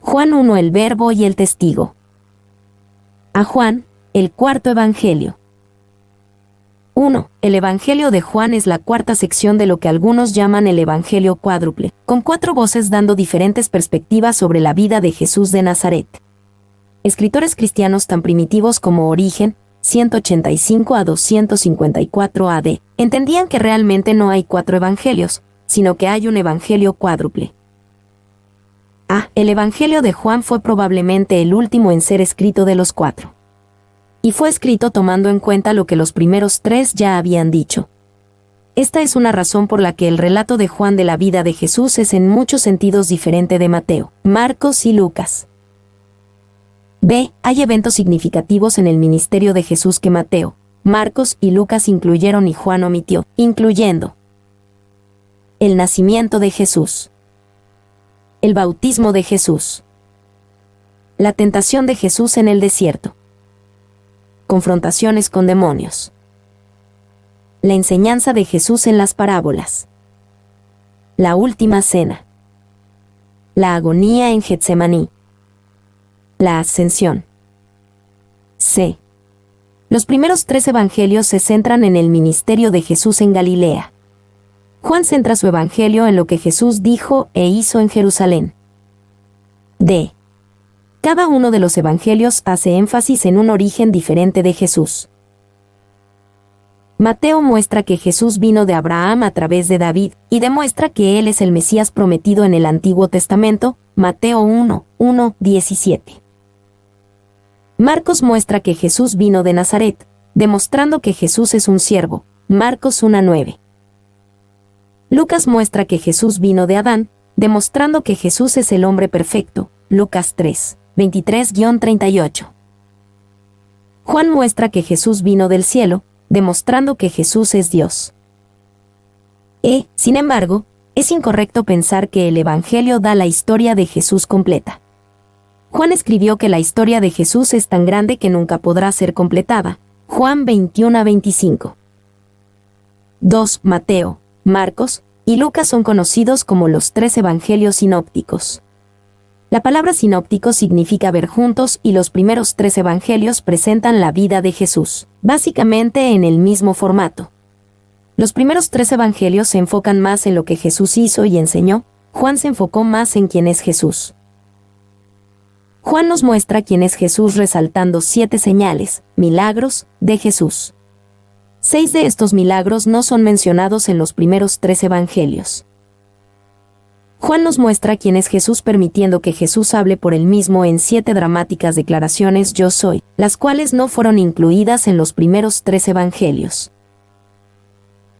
Juan 1, el Verbo y el Testigo. A Juan, el cuarto Evangelio. 1. El Evangelio de Juan es la cuarta sección de lo que algunos llaman el Evangelio cuádruple, con 4 voces dando diferentes perspectivas sobre la vida de Jesús de Nazaret. Escritores cristianos tan primitivos como Origen, 185 a 254 AD, entendían que realmente no hay 4 evangelios, sino que hay un evangelio cuádruple. El Evangelio de Juan fue probablemente el último en ser escrito de los 4. Y fue escrito tomando en cuenta lo que los primeros 3 ya habían dicho. Esta es una razón por la que el relato de Juan de la vida de Jesús es en muchos sentidos diferente de Mateo, Marcos y Lucas. B. Hay eventos significativos en el ministerio de Jesús que Mateo, Marcos y Lucas incluyeron y Juan omitió, incluyendo el nacimiento de Jesús, el bautismo de Jesús, la tentación de Jesús en el desierto, confrontaciones con demonios, la enseñanza de Jesús en las parábolas, la última cena, la agonía en Getsemaní, la ascensión. C. Los primeros 3 evangelios se centran en el ministerio de Jesús en Galilea. Juan centra su evangelio en lo que Jesús dijo e hizo en Jerusalén. D. Cada uno de los evangelios hace énfasis en un origen diferente de Jesús. Mateo muestra que Jesús vino de Abraham a través de David, y demuestra que él es el Mesías prometido en el Antiguo Testamento, Mateo 1, 17. Marcos muestra que Jesús vino de Nazaret, demostrando que Jesús es un siervo, Marcos 1:9. Lucas muestra que Jesús vino de Adán, demostrando que Jesús es el hombre perfecto, Lucas 3, 23-38. Juan muestra que Jesús vino del cielo, demostrando que Jesús es Dios. Sin embargo, es incorrecto pensar que el Evangelio da la historia de Jesús completa. Juan escribió que la historia de Jesús es tan grande que nunca podrá ser completada, Juan 21-25. 2. Mateo, Marcos y Lucas son conocidos como los 3 evangelios sinópticos. La palabra sinóptico significa ver juntos y los primeros 3 evangelios presentan la vida de Jesús, básicamente en el mismo formato. Los primeros 3 evangelios se enfocan más en lo que Jesús hizo y enseñó, Juan se enfocó más en quién es Jesús. Juan nos muestra quién es Jesús resaltando 7 señales, milagros, de Jesús. 6 de estos milagros no son mencionados en los primeros 3 evangelios. Juan nos muestra quién es Jesús permitiendo que Jesús hable por él mismo en 7 dramáticas declaraciones yo soy, las cuales no fueron incluidas en los primeros 3 evangelios.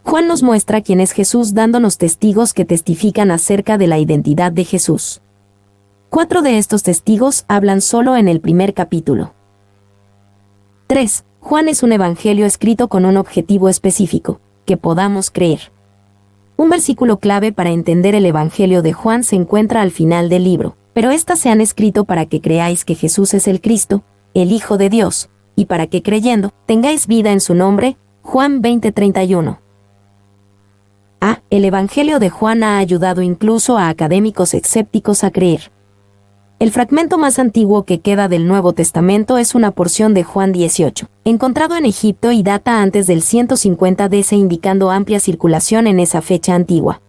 Juan nos muestra quién es Jesús dándonos testigos que testifican acerca de la identidad de Jesús. 4 de estos testigos hablan solo en el primer capítulo. 3. Juan es un evangelio escrito con un objetivo específico, que podamos creer. Un versículo clave para entender el evangelio de Juan se encuentra al final del libro, pero éstas se han escrito para que creáis que Jesús es el Cristo, el Hijo de Dios, y para que creyendo, tengáis vida en su nombre, Juan 20:31. El evangelio de Juan ha ayudado incluso a académicos escépticos a creer. El fragmento más antiguo que queda del Nuevo Testamento es una porción de Juan 18, encontrado en Egipto y data antes del 150 DC indicando amplia circulación en esa fecha antigua.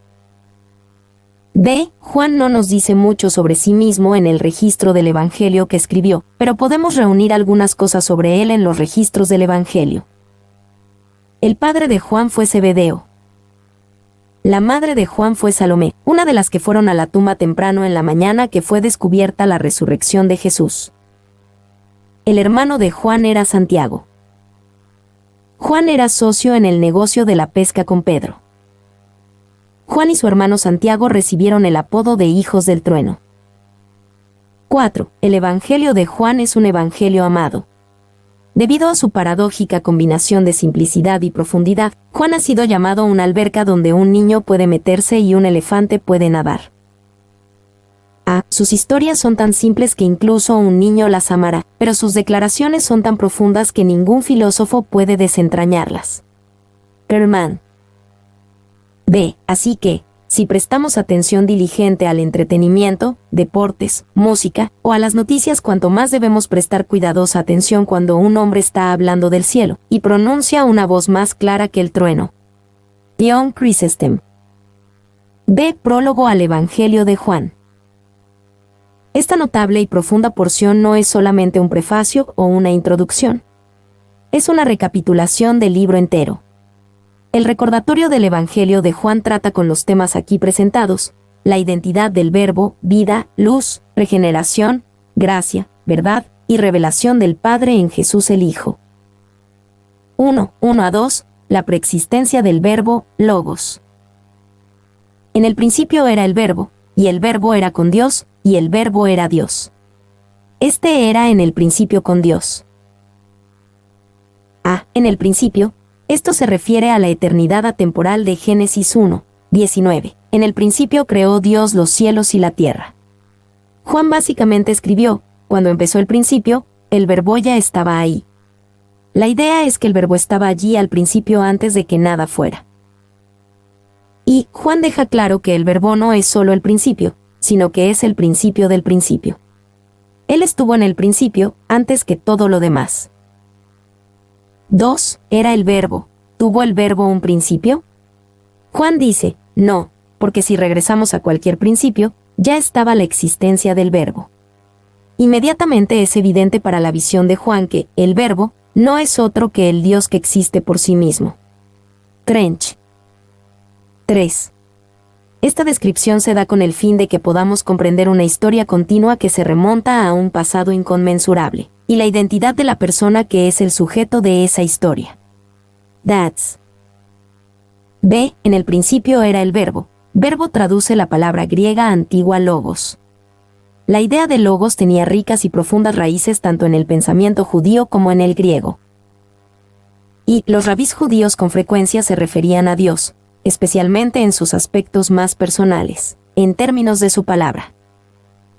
B. Juan no nos dice mucho sobre sí mismo en el registro del Evangelio que escribió, pero podemos reunir algunas cosas sobre él en los registros del Evangelio. El padre de Juan fue Zebedeo. La madre de Juan fue Salomé, una de las que fueron a la tumba temprano en la mañana que fue descubierta la resurrección de Jesús. El hermano de Juan era Santiago. Juan era socio en el negocio de la pesca con Pedro. Juan y su hermano Santiago recibieron el apodo de hijos del trueno. 4. El Evangelio de Juan es un evangelio amado. Debido a su paradójica combinación de simplicidad y profundidad, Juan ha sido llamado una alberca donde un niño puede meterse y un elefante puede nadar. Sus historias son tan simples que incluso un niño las amará, pero sus declaraciones son tan profundas que ningún filósofo puede desentrañarlas. Herman. B. Así que, si prestamos atención diligente al entretenimiento, deportes, música, o a las noticias, cuanto más debemos prestar cuidadosa atención cuando un hombre está hablando del cielo, y pronuncia una voz más clara que el trueno. John Chrysostom. B. Prólogo al Evangelio de Juan. Esta notable y profunda porción no es solamente un prefacio o una introducción. Es una recapitulación del libro entero. El recordatorio del Evangelio de Juan trata con los temas aquí presentados: la identidad del Verbo, vida, luz, regeneración, gracia, verdad y revelación del Padre en Jesús el Hijo. 1:1-2. La preexistencia del Verbo, Logos. En el principio era el Verbo, y el Verbo era con Dios, y el Verbo era Dios. Este era en el principio con Dios. En el principio, esto se refiere a la eternidad atemporal de Génesis 1:19. En el principio creó Dios los cielos y la tierra. Juan básicamente escribió: cuando empezó el principio, el Verbo ya estaba ahí. La idea es que el Verbo estaba allí al principio antes de que nada fuera. Y Juan deja claro que el Verbo no es solo el principio, sino que es el principio del principio. Él estuvo en el principio, antes que todo lo demás. 2. ¿Era el Verbo? ¿Tuvo el Verbo un principio? Juan dice, no, porque si regresamos a cualquier principio, ya estaba la existencia del Verbo. Inmediatamente es evidente para la visión de Juan que el Verbo no es otro que el Dios que existe por sí mismo. Trench. 3. Esta descripción se da con el fin de que podamos comprender una historia continua que se remonta a un pasado inconmensurable, y la identidad de la persona que es el sujeto de esa historia. That's. B. En el principio era el Verbo. Verbo traduce la palabra griega antigua logos. La idea de logos tenía ricas y profundas raíces tanto en el pensamiento judío como en el griego. Y los rabís judíos con frecuencia se referían a Dios, especialmente en sus aspectos más personales, en términos de su palabra.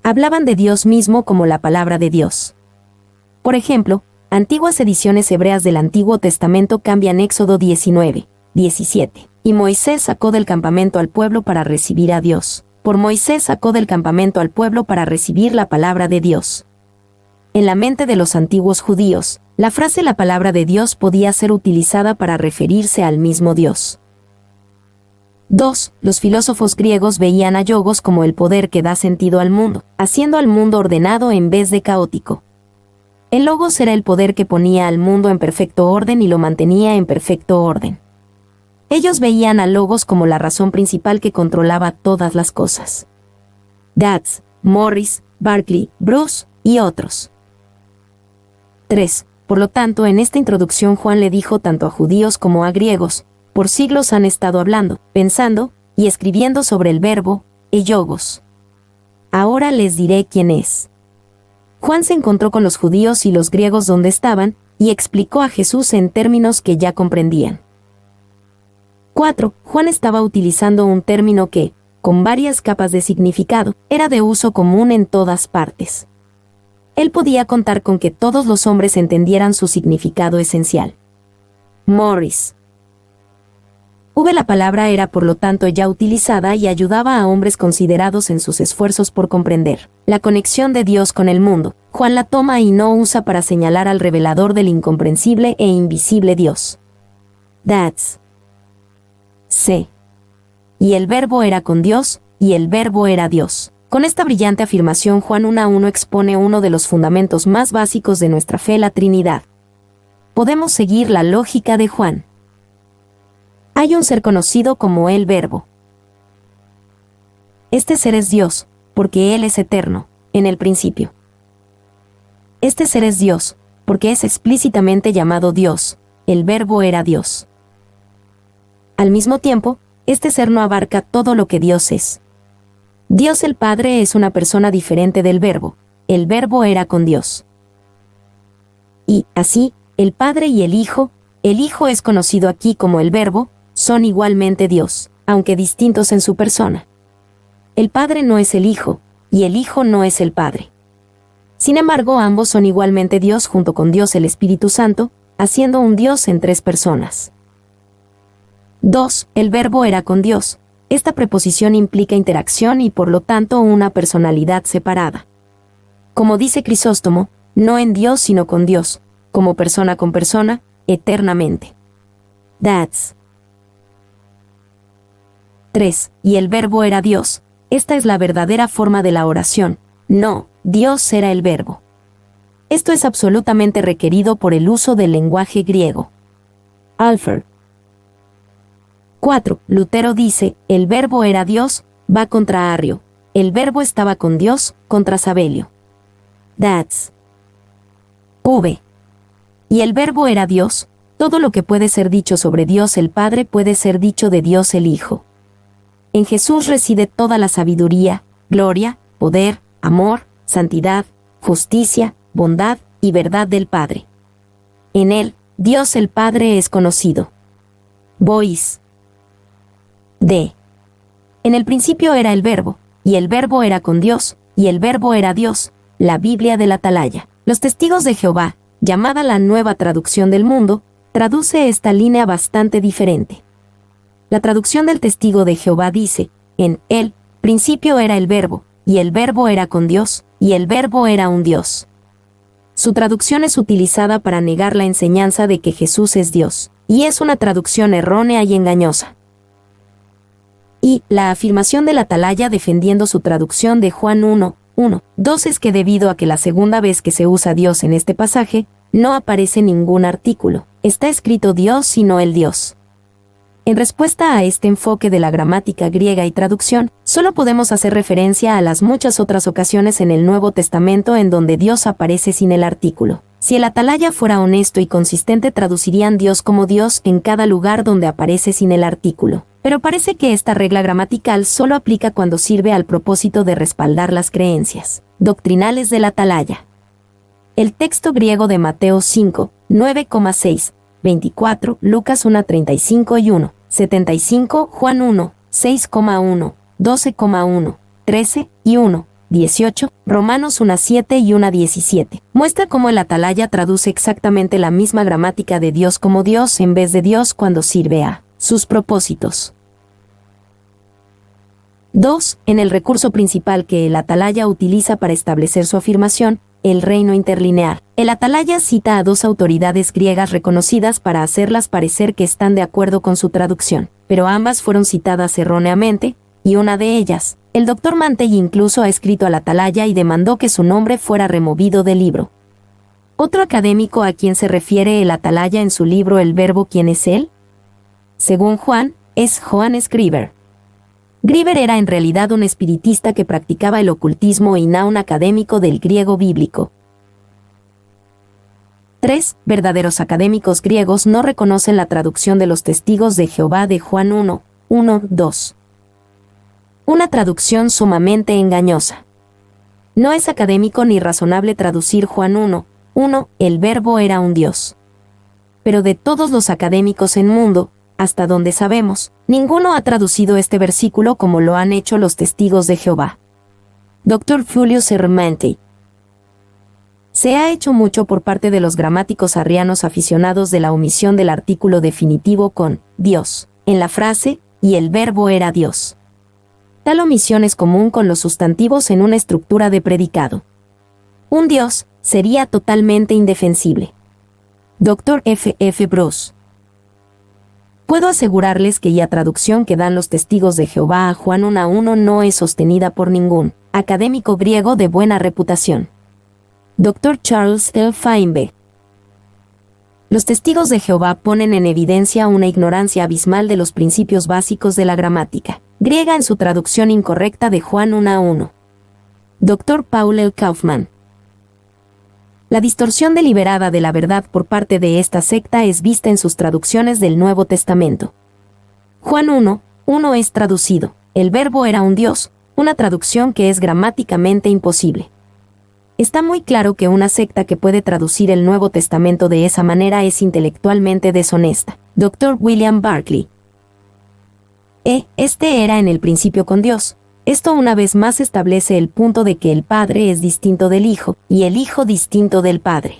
Hablaban de Dios mismo como la palabra de Dios. Por ejemplo, antiguas ediciones hebreas del Antiguo Testamento cambian Éxodo 19:17. Y Moisés sacó del campamento al pueblo para recibir a Dios. Por Moisés sacó del campamento al pueblo para recibir la palabra de Dios. En la mente de los antiguos judíos, la frase la palabra de Dios podía ser utilizada para referirse al mismo Dios. 2. Los filósofos griegos veían a logos como el poder que da sentido al mundo, haciendo al mundo ordenado en vez de caótico. El logos era el poder que ponía al mundo en perfecto orden y lo mantenía en perfecto orden. Ellos veían a logos como la razón principal que controlaba todas las cosas. Gatz, Morris, Barclay, Bruce y otros. 3. Por lo tanto, en esta introducción Juan le dijo tanto a judíos como a griegos: por siglos han estado hablando, pensando y escribiendo sobre el Verbo, logos. Ahora les diré quién es. Juan se encontró con los judíos y los griegos donde estaban, y explicó a Jesús en términos que ya comprendían. 4. Juan estaba utilizando un término que, con varias capas de significado, era de uso común en todas partes. Él podía contar con que todos los hombres entendieran su significado esencial. Morris. La palabra era por lo tanto ya utilizada y ayudaba a hombres considerados en sus esfuerzos por comprender la conexión de Dios con el mundo. Juan la toma y no usa para señalar al revelador del incomprensible e invisible Dios. That's. C. Y el Verbo era con Dios, y el Verbo era Dios. Con esta brillante afirmación Juan 1:1 expone uno de los fundamentos más básicos de nuestra fe, la Trinidad. Podemos seguir la lógica de Juan. Hay un ser conocido como el Verbo. Este ser es Dios, porque Él es eterno, en el principio. Este ser es Dios, porque es explícitamente llamado Dios, el Verbo era Dios. Al mismo tiempo, este ser no abarca todo lo que Dios es. Dios el Padre es una persona diferente del Verbo, el Verbo era con Dios. Y, así, el Padre y el Hijo es conocido aquí como el Verbo, son igualmente Dios, aunque distintos en su persona. El Padre no es el Hijo, y el Hijo no es el Padre. Sin embargo, ambos son igualmente Dios junto con Dios el Espíritu Santo, haciendo un Dios en tres personas. 2. El Verbo era con Dios. Esta preposición implica interacción y por lo tanto una personalidad separada. Como dice Crisóstomo, no en Dios sino con Dios, como persona con persona, eternamente. That's 3. Y el verbo era Dios. Esta es la verdadera forma de la oración. No, Dios era el verbo. Esto es absolutamente requerido por el uso del lenguaje griego. Alfred. 4. Lutero dice, el verbo era Dios, va contra Arrio. El verbo estaba con Dios, contra Sabelio. That's V. Y el verbo era Dios. Todo lo que puede ser dicho sobre Dios el Padre puede ser dicho de Dios el Hijo. En Jesús reside toda la sabiduría, gloria, poder, amor, santidad, justicia, bondad y verdad del Padre. En Él, Dios el Padre es conocido. Boyce. D. En el principio era el verbo, y el verbo era con Dios, y el verbo era Dios. La Biblia del Atalaya. Los Testigos de Jehová, llamada la Nueva Traducción del Mundo, traduce esta línea bastante diferente. La traducción del Testigo de Jehová dice, en él, principio era el verbo, y el verbo era con Dios, y el verbo era un Dios. Su traducción es utilizada para negar la enseñanza de que Jesús es Dios, y es una traducción errónea y engañosa. Y la afirmación del Atalaya defendiendo su traducción de Juan 1:2 es que debido a que la segunda vez que se usa Dios en este pasaje, no aparece ningún artículo, está escrito Dios sino el Dios. En respuesta a este enfoque de la gramática griega y traducción, solo podemos hacer referencia a las muchas otras ocasiones en el Nuevo Testamento en donde Dios aparece sin el artículo. Si el Atalaya fuera honesto y consistente, traducirían Dios como Dios en cada lugar donde aparece sin el artículo. Pero parece que esta regla gramatical solo aplica cuando sirve al propósito de respaldar las creencias doctrinales del Atalaya. El texto griego de Mateo 5, 9,6, 24, Lucas 1:35 y 1:75, Juan 1, 6,1, 12,1, 13 y 1:18, Romanos 1:7 y 1:17. Muestra cómo el Atalaya traduce exactamente la misma gramática de Dios como Dios en vez de Dios cuando sirve a sus propósitos. 2. En el recurso principal que el Atalaya utiliza para establecer su afirmación, el reino interlineal. El Atalaya cita a dos autoridades griegas reconocidas para hacerlas parecer que están de acuerdo con su traducción, pero ambas fueron citadas erróneamente, y una de ellas, el Dr. Mantell, incluso ha escrito al Atalaya y demandó que su nombre fuera removido del libro. Otro académico a quien se refiere el Atalaya en su libro El Verbo, ¿quién es él? Según Juan, es Johannes Grieber. Grieber era en realidad un espiritista que practicaba el ocultismo y no un académico del griego bíblico. 3. Verdaderos académicos griegos no reconocen la traducción de los Testigos de Jehová de Juan 1:2. Una traducción sumamente engañosa. No es académico ni razonable traducir Juan 1:1, el verbo era un Dios. Pero de todos los académicos en mundo, hasta donde sabemos, ninguno ha traducido este versículo como lo han hecho los Testigos de Jehová. Dr. Julius R. Mantell. Se ha hecho mucho por parte de los gramáticos arrianos aficionados de la omisión del artículo definitivo con Dios en la frase, y el verbo era Dios. Tal omisión es común con los sustantivos en una estructura de predicado. Un Dios sería totalmente indefensible. Dr. F. F. Bruce. Puedo asegurarles que la traducción que dan los Testigos de Jehová a Juan 1:1 no es sostenida por ningún académico griego de buena reputación. Dr. Charles L. Feinberg. Los Testigos de Jehová ponen en evidencia una ignorancia abismal de los principios básicos de la gramática griega en su traducción incorrecta de Juan 1:1. Dr. Paul L. Kaufman. La distorsión deliberada de la verdad por parte de esta secta es vista en sus traducciones del Nuevo Testamento. Juan 1:1 es traducido, el verbo era un Dios, una traducción que es gramáticamente imposible. Está muy claro que una secta que puede traducir el Nuevo Testamento de esa manera es intelectualmente deshonesta. Dr. William Barclay. Este era en el principio con Dios. Esto una vez más establece el punto de que el Padre es distinto del Hijo, y el Hijo distinto del Padre.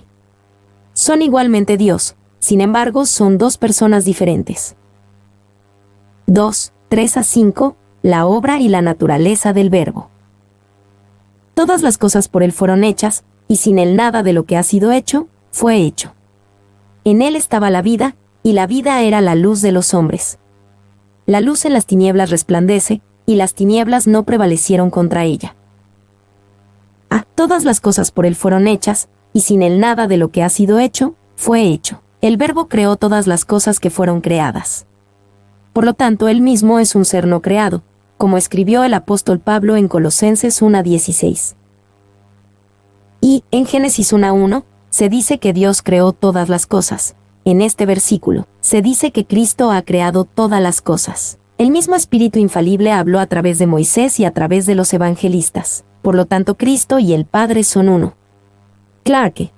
Son igualmente Dios, sin embargo son dos personas diferentes. 2, 3 a 5, la obra y la naturaleza del Verbo. Todas las cosas por él fueron hechas, y sin él nada de lo que ha sido hecho, fue hecho. En él estaba la vida, y la vida era la luz de los hombres. La luz en las tinieblas resplandece, y las tinieblas no prevalecieron contra ella. Todas las cosas por él fueron hechas, y sin él nada de lo que ha sido hecho, fue hecho. El Verbo creó todas las cosas que fueron creadas. Por lo tanto, él mismo es un ser no creado, como escribió el apóstol Pablo en Colosenses 1:16. Y, en Génesis 1:1, se dice que Dios creó todas las cosas. En este versículo, se dice que Cristo ha creado todas las cosas. El mismo Espíritu infalible habló a través de Moisés y a través de los evangelistas. Por lo tanto, Cristo y el Padre son uno. Clarke.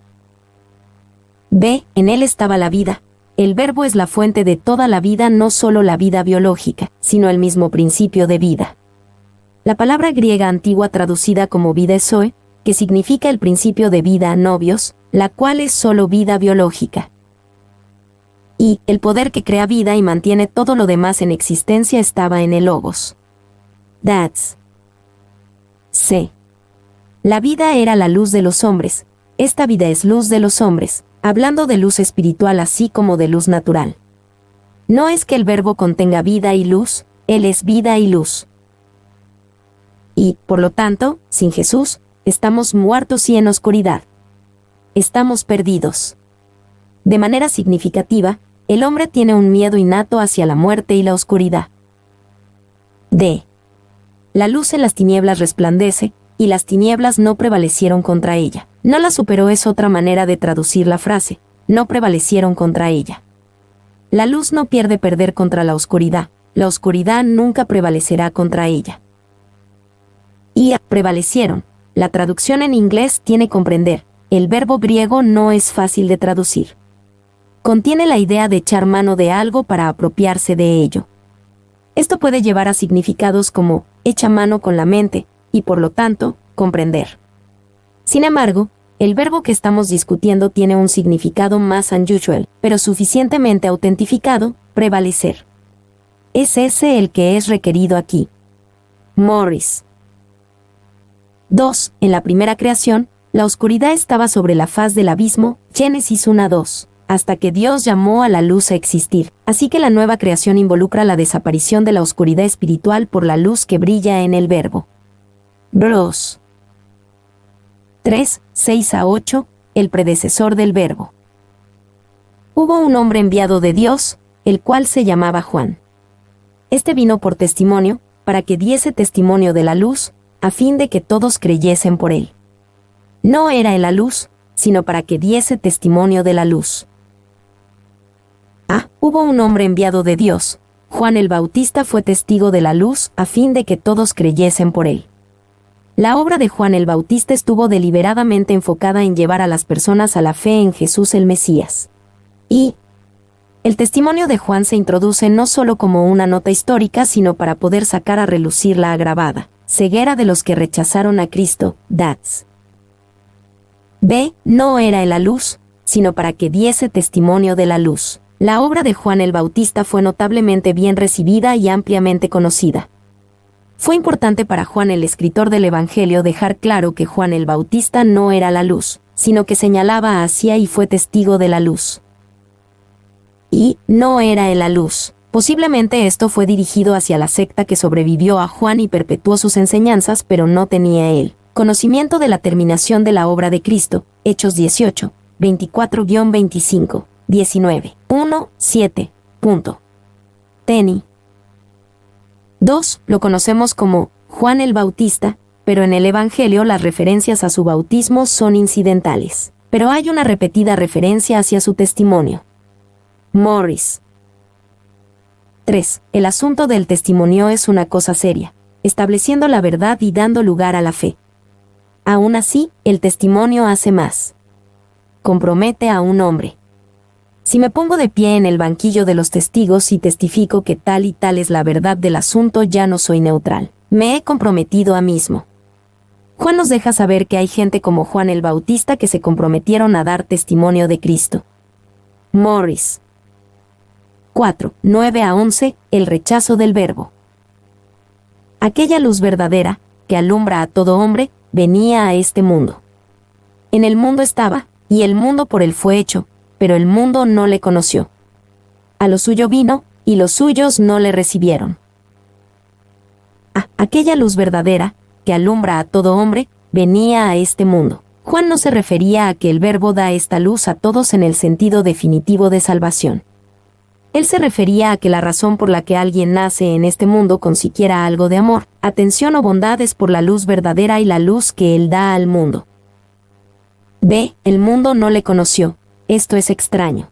B. En él estaba la vida. El Verbo es la fuente de toda la vida, no solo la vida biológica, sino el mismo principio de vida. La palabra griega antigua traducida como vida es zoe, que significa el principio de vida novios, la cual es solo vida biológica. Y el poder que crea vida y mantiene todo lo demás en existencia estaba en el Logos. That's. C. La vida era la luz de los hombres. Esta vida es luz de los hombres, hablando de luz espiritual así como de luz natural. No es que el Verbo contenga vida y luz, él es vida y luz. Y, por lo tanto, sin Jesús, estamos muertos y en oscuridad. Estamos perdidos. De manera significativa, el hombre tiene un miedo innato hacia la muerte y la oscuridad. D. La luz en las tinieblas resplandece, y las tinieblas no prevalecieron contra ella. No la superó es otra manera de traducir la frase, no prevalecieron contra ella. La luz no pierde perder contra la oscuridad nunca prevalecerá contra ella. Y prevalecieron. La traducción en inglés tiene comprender. El verbo griego no es fácil de traducir. Contiene la idea de echar mano de algo para apropiarse de ello. Esto puede llevar a significados como echa mano con la mente, y por lo tanto, comprender. Sin embargo, el verbo que estamos discutiendo tiene un significado más unusual, pero suficientemente autentificado, prevalecer. Es ese el que es requerido aquí. Morris. 2. En la primera creación, la oscuridad estaba sobre la faz del abismo, Génesis 1:2, hasta que Dios llamó a la luz a existir. Así que la nueva creación involucra la desaparición de la oscuridad espiritual por la luz que brilla en el verbo. Bros. 3, 6-8, el predecesor del verbo. Hubo un hombre enviado de Dios, el cual se llamaba Juan. Este vino por testimonio, para que diese testimonio de la luz, a fin de que todos creyesen por él. No era él la luz, sino para que diese testimonio de la luz. Hubo un hombre enviado de Dios, Juan el Bautista fue testigo de la luz, a fin de que todos creyesen por él. La obra de Juan el Bautista estuvo deliberadamente enfocada en llevar a las personas a la fe en Jesús el Mesías. Y el testimonio de Juan se introduce no solo como una nota histórica, sino para poder sacar a relucir la agravada ceguera de los que rechazaron a Cristo, that's. B. No era en la luz, sino para que diese testimonio de la luz. La obra de Juan el Bautista fue notablemente bien recibida y ampliamente conocida. Fue importante para Juan el escritor del Evangelio dejar claro que Juan el Bautista no era la luz, sino que señalaba hacia y fue testigo de la luz. Y no era en la luz. Posiblemente esto fue dirigido hacia la secta que sobrevivió a Juan y perpetuó sus enseñanzas, pero no tenía él conocimiento de la terminación de la obra de Cristo. Hechos 18, 24-25, 19, 1, 7. Teni. 2. Lo conocemos como Juan el Bautista, pero en el Evangelio las referencias a su bautismo son incidentales. Pero hay una repetida referencia hacia su testimonio. Morris. 3. El asunto del testimonio es una cosa seria, estableciendo la verdad y dando lugar a la fe. Aún así, el testimonio hace más. Compromete a un hombre. Si me pongo de pie en el banquillo de los testigos y testifico que tal y tal es la verdad del asunto, ya no soy neutral. Me he comprometido a mismo. Juan nos deja saber que hay gente como Juan el Bautista que se comprometieron a dar testimonio de Cristo. Morris. 4, 9-11, el rechazo del verbo. Aquella luz verdadera, que alumbra a todo hombre, venía a este mundo. En el mundo estaba, y el mundo por él fue hecho, pero el mundo no le conoció. A lo suyo vino, y los suyos no le recibieron. Aquella luz verdadera, que alumbra a todo hombre, venía a este mundo. Juan no se refería a que el Verbo da esta luz a todos en el sentido definitivo de salvación. Él se refería a que la razón por la que alguien nace en este mundo con siquiera algo de amor, atención o bondad es por la luz verdadera y la luz que Él da al mundo. B. El mundo no le conoció. Esto es extraño.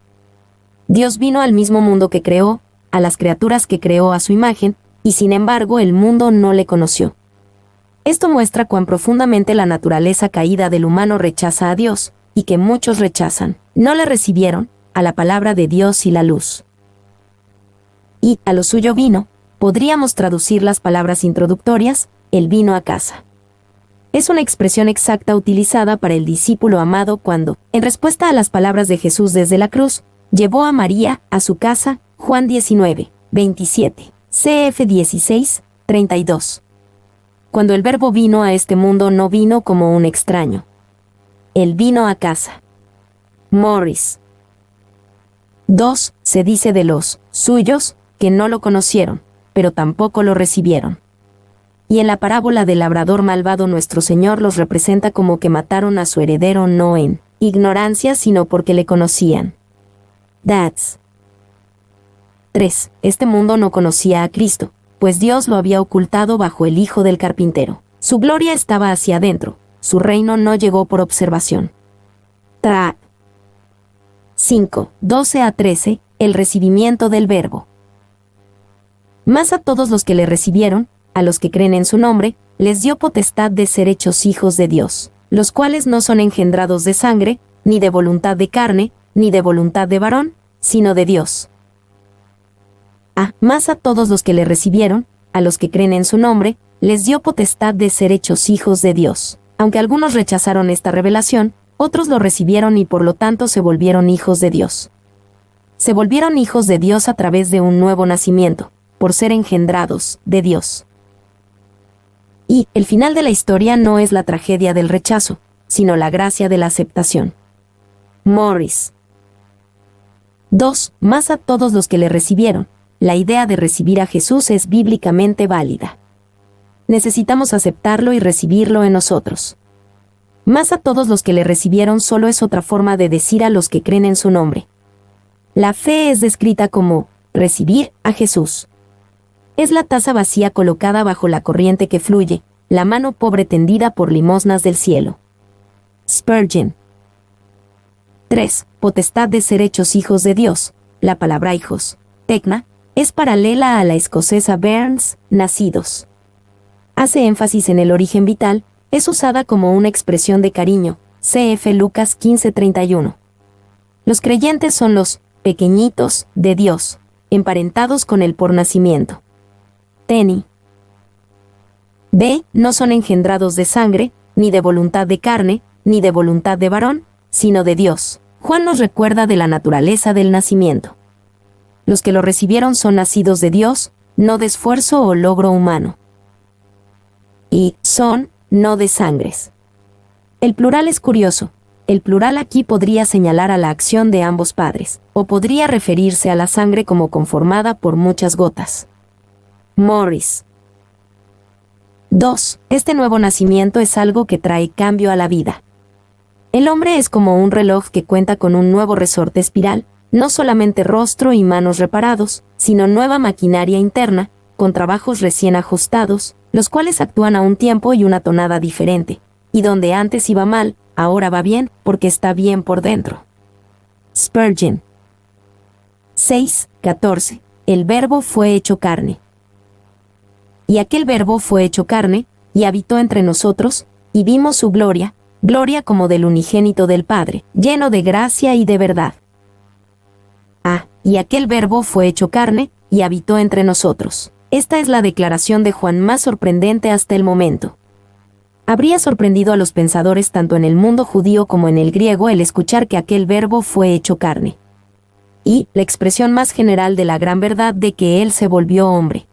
Dios vino al mismo mundo que creó, a las criaturas que creó a su imagen, y sin embargo el mundo no le conoció. Esto muestra cuán profundamente la naturaleza caída del humano rechaza a Dios, y que muchos rechazan. No le recibieron, a la palabra de Dios y la luz. Y, a lo suyo vino, podríamos traducir las palabras introductorias, Él vino a casa. Es una expresión exacta utilizada para el discípulo amado cuando, en respuesta a las palabras de Jesús desde la cruz, llevó a María a su casa, Juan 19, 27, cf 16, 32. Cuando el Verbo vino a este mundo no vino como un extraño. Él vino a casa. Morris. 2. Se dice de los suyos, que no lo conocieron, pero tampoco lo recibieron. Y en la parábola del labrador malvado nuestro Señor los representa como que mataron a su heredero no en ignorancia sino porque le conocían. That's. 3. Este mundo no conocía a Cristo, pues Dios lo había ocultado bajo el hijo del carpintero. Su gloria estaba hacia adentro, su reino no llegó por observación. 5. 12 a 13. El recibimiento del Verbo. Mas a todos los que le recibieron, a los que creen en su nombre, les dio potestad de ser hechos hijos de Dios, los cuales no son engendrados de sangre, ni de voluntad de carne, ni de voluntad de varón, sino de Dios. Mas a todos los que le recibieron, a los que creen en su nombre, les dio potestad de ser hechos hijos de Dios. Aunque algunos rechazaron esta revelación, otros lo recibieron y por lo tanto se volvieron hijos de Dios. Se volvieron hijos de Dios a través de un nuevo nacimiento, por ser engendrados de Dios. Y el final de la historia no es la tragedia del rechazo, sino la gracia de la aceptación. Morris. 2. Más a todos los que le recibieron. La idea de recibir a Jesús es bíblicamente válida. Necesitamos aceptarlo y recibirlo en nosotros. Más a todos los que le recibieron solo es otra forma de decir a los que creen en su nombre. La fe es descrita como recibir a Jesús. Es la taza vacía colocada bajo la corriente que fluye, la mano pobre tendida por limosnas del cielo. Spurgeon. 3. Potestad de ser hechos hijos de Dios. La palabra hijos, tecna, es paralela a la escocesa Bairns, nacidos. Hace énfasis en el origen vital, es usada como una expresión de cariño, cf. Lucas 15:31. Los creyentes son los pequeñitos de Dios, emparentados con él por nacimiento. Tenny. B. No son engendrados de sangre, ni de voluntad de carne, ni de voluntad de varón, sino de Dios. Juan nos recuerda de la naturaleza del nacimiento. Los que lo recibieron son nacidos de Dios, no de esfuerzo o logro humano. Y son, no de sangres. El plural es curioso. El plural aquí podría señalar a la acción de ambos padres, o podría referirse a la sangre como conformada por muchas gotas. Morris. 2. Este nuevo nacimiento es algo que trae cambio a la vida. El hombre es como un reloj que cuenta con un nuevo resorte espiral, no solamente rostro y manos reparados, sino nueva maquinaria interna, con trabajos recién ajustados, los cuales actúan a un tiempo y una tonada diferente, y donde antes iba mal, ahora va bien, porque está bien por dentro. Spurgeon. 6:14. El Verbo fue hecho carne. Y aquel Verbo fue hecho carne, y habitó entre nosotros, y vimos su gloria, gloria como del unigénito del Padre, lleno de gracia y de verdad. Y aquel Verbo fue hecho carne, y habitó entre nosotros. Esta es la declaración de Juan más sorprendente hasta el momento. Habría sorprendido a los pensadores tanto en el mundo judío como en el griego el escuchar que aquel Verbo fue hecho carne. Y la expresión más general de la gran verdad de que Él se volvió hombre.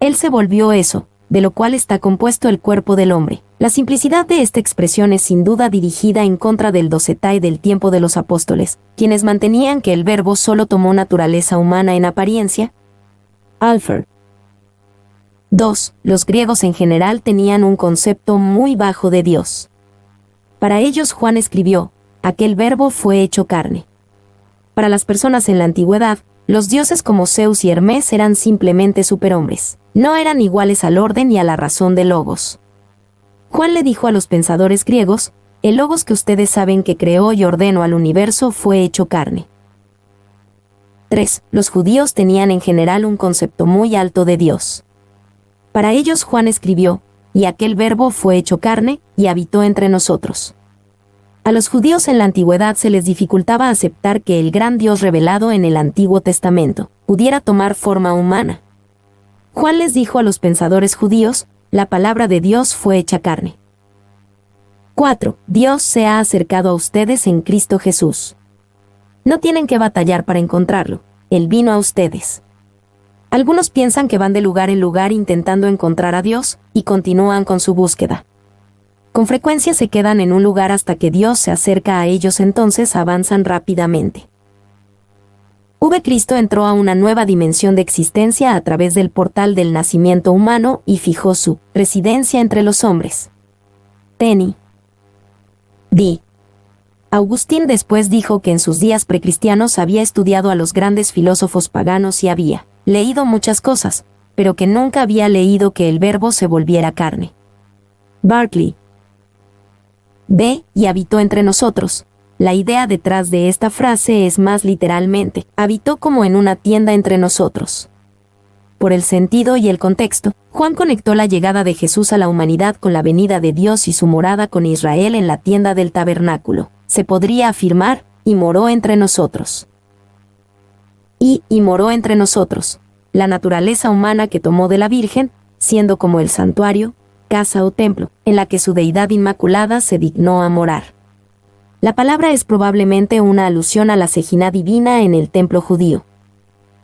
Él se volvió eso, de lo cual está compuesto el cuerpo del hombre. La simplicidad de esta expresión es sin duda dirigida en contra del docetai del tiempo de los apóstoles, quienes mantenían que el Verbo solo tomó naturaleza humana en apariencia. Alford. 2. Los griegos en general tenían un concepto muy bajo de Dios. Para ellos Juan escribió, aquel Verbo fue hecho carne. Para las personas en la antigüedad, los dioses como Zeus y Hermes eran simplemente superhombres. No eran iguales al orden y a la razón de Logos. Juan le dijo a los pensadores griegos, el Logos que ustedes saben que creó y ordenó al universo fue hecho carne. 3. Los judíos tenían en general un concepto muy alto de Dios. Para ellos Juan escribió, y aquel Verbo fue hecho carne, y habitó entre nosotros. A los judíos en la antigüedad se les dificultaba aceptar que el gran Dios revelado en el Antiguo Testamento pudiera tomar forma humana. Juan les dijo a los pensadores judíos, la palabra de Dios fue hecha carne. 4. Dios se ha acercado a ustedes en Cristo Jesús. No tienen que batallar para encontrarlo, Él vino a ustedes. Algunos piensan que van de lugar en lugar intentando encontrar a Dios, y continúan con su búsqueda. Con frecuencia se quedan en un lugar hasta que Dios se acerca a ellos, entonces avanzan rápidamente. Cristo entró a una nueva dimensión de existencia a través del portal del nacimiento humano y fijó su residencia entre los hombres. Tenny. D. Agustín después dijo que en sus días precristianos había estudiado a los grandes filósofos paganos y había leído muchas cosas, pero que nunca había leído que el Verbo se volviera carne. Barclay. B. Y habitó entre nosotros. La idea detrás de esta frase es más literalmente, habitó como en una tienda entre nosotros. Por el sentido y el contexto, Juan conectó la llegada de Jesús a la humanidad con la venida de Dios y su morada con Israel en la tienda del tabernáculo. Se podría afirmar, y moró entre nosotros. Y moró entre nosotros. La naturaleza humana que tomó de la Virgen, siendo como el santuario, casa o templo, en la que su deidad inmaculada se dignó a morar. La palabra es probablemente una alusión a la Sejina divina en el templo judío.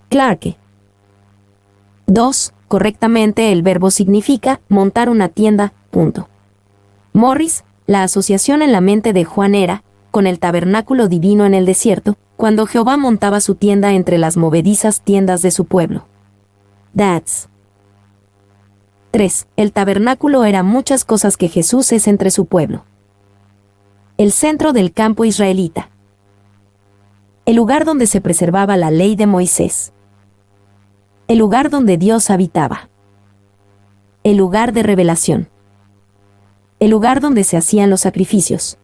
Clarke. 2. Correctamente el verbo significa montar una tienda, punto. Morris, la asociación en la mente de Juan era, con el tabernáculo divino en el desierto, cuando Jehová montaba su tienda entre las movedizas tiendas de su pueblo. That's. 3. El tabernáculo era muchas cosas que Jesús es entre su pueblo. El centro del campo israelita. El lugar donde se preservaba la ley de Moisés. El lugar donde Dios habitaba. El lugar de revelación. El lugar donde se hacían los sacrificios.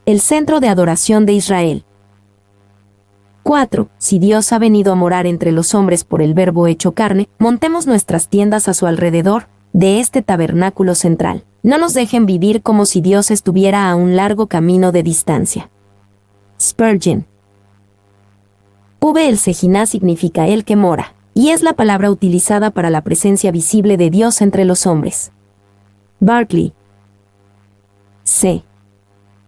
El centro de adoración de Israel. 4. Si Dios ha venido a morar entre los hombres por el Verbo hecho carne, montemos nuestras tiendas a su alrededor, de este tabernáculo central. No nos dejen vivir como si Dios estuviera a un largo camino de distancia. Spurgeon. El Sejiná significa el que mora, y es la palabra utilizada para la presencia visible de Dios entre los hombres. Barclay. C.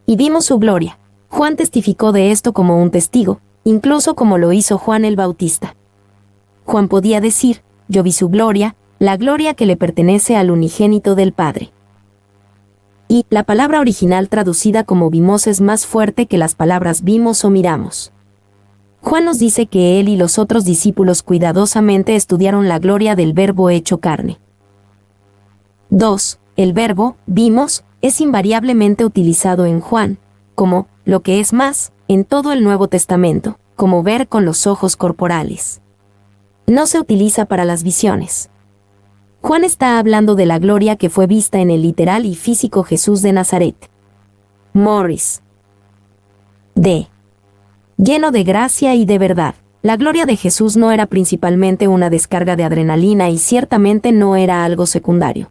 Y vimos su gloria. Juan testificó de esto como un testigo, incluso como lo hizo Juan el Bautista. Juan podía decir, yo vi su gloria, la gloria que le pertenece al unigénito del Padre. Y la palabra original traducida como vimos es más fuerte que las palabras vimos o miramos. Juan nos dice que él y los otros discípulos cuidadosamente estudiaron la gloria del Verbo hecho carne. 2. El verbo, vimos, es invariablemente utilizado en Juan, como, lo que es más, en todo el Nuevo Testamento, como ver con los ojos corporales. No se utiliza para las visiones. Juan está hablando de la gloria que fue vista en el literal y físico Jesús de Nazaret. Morris. D. Lleno de gracia y de verdad. La gloria de Jesús no era principalmente una descarga de adrenalina y ciertamente no era algo secundario.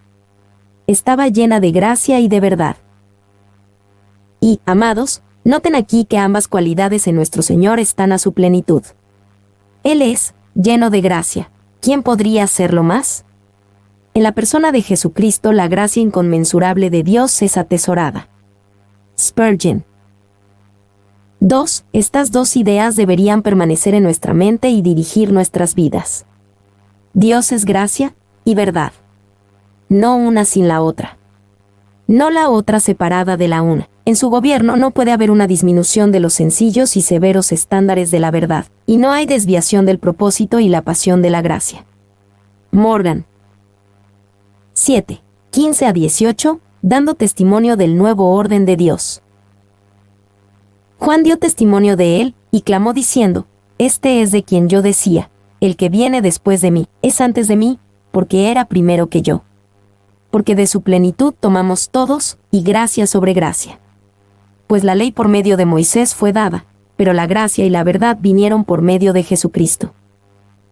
Estaba llena de gracia y de verdad. Y, amados, noten aquí que ambas cualidades en nuestro Señor están a su plenitud. Él es, lleno de gracia. ¿Quién podría serlo más? En la persona de Jesucristo la gracia inconmensurable de Dios es atesorada. Spurgeon. 2. Estas dos ideas deberían permanecer en nuestra mente y dirigir nuestras vidas. Dios es gracia y verdad. no una sin la otra. No la otra separada de la una. En su gobierno no puede haber una disminución de los sencillos y severos estándares de la verdad, y no hay desviación del propósito y la pasión de la gracia. Morgan. 7. 15 a 18, dando testimonio del nuevo orden de Dios. Juan dio testimonio de él, y clamó diciendo, Este es de quien yo decía, el que viene después de mí, es antes de mí, porque era primero que yo. Porque de su plenitud tomamos todos, y gracia sobre gracia. Pues la ley por medio de Moisés fue dada, pero la gracia y la verdad vinieron por medio de Jesucristo.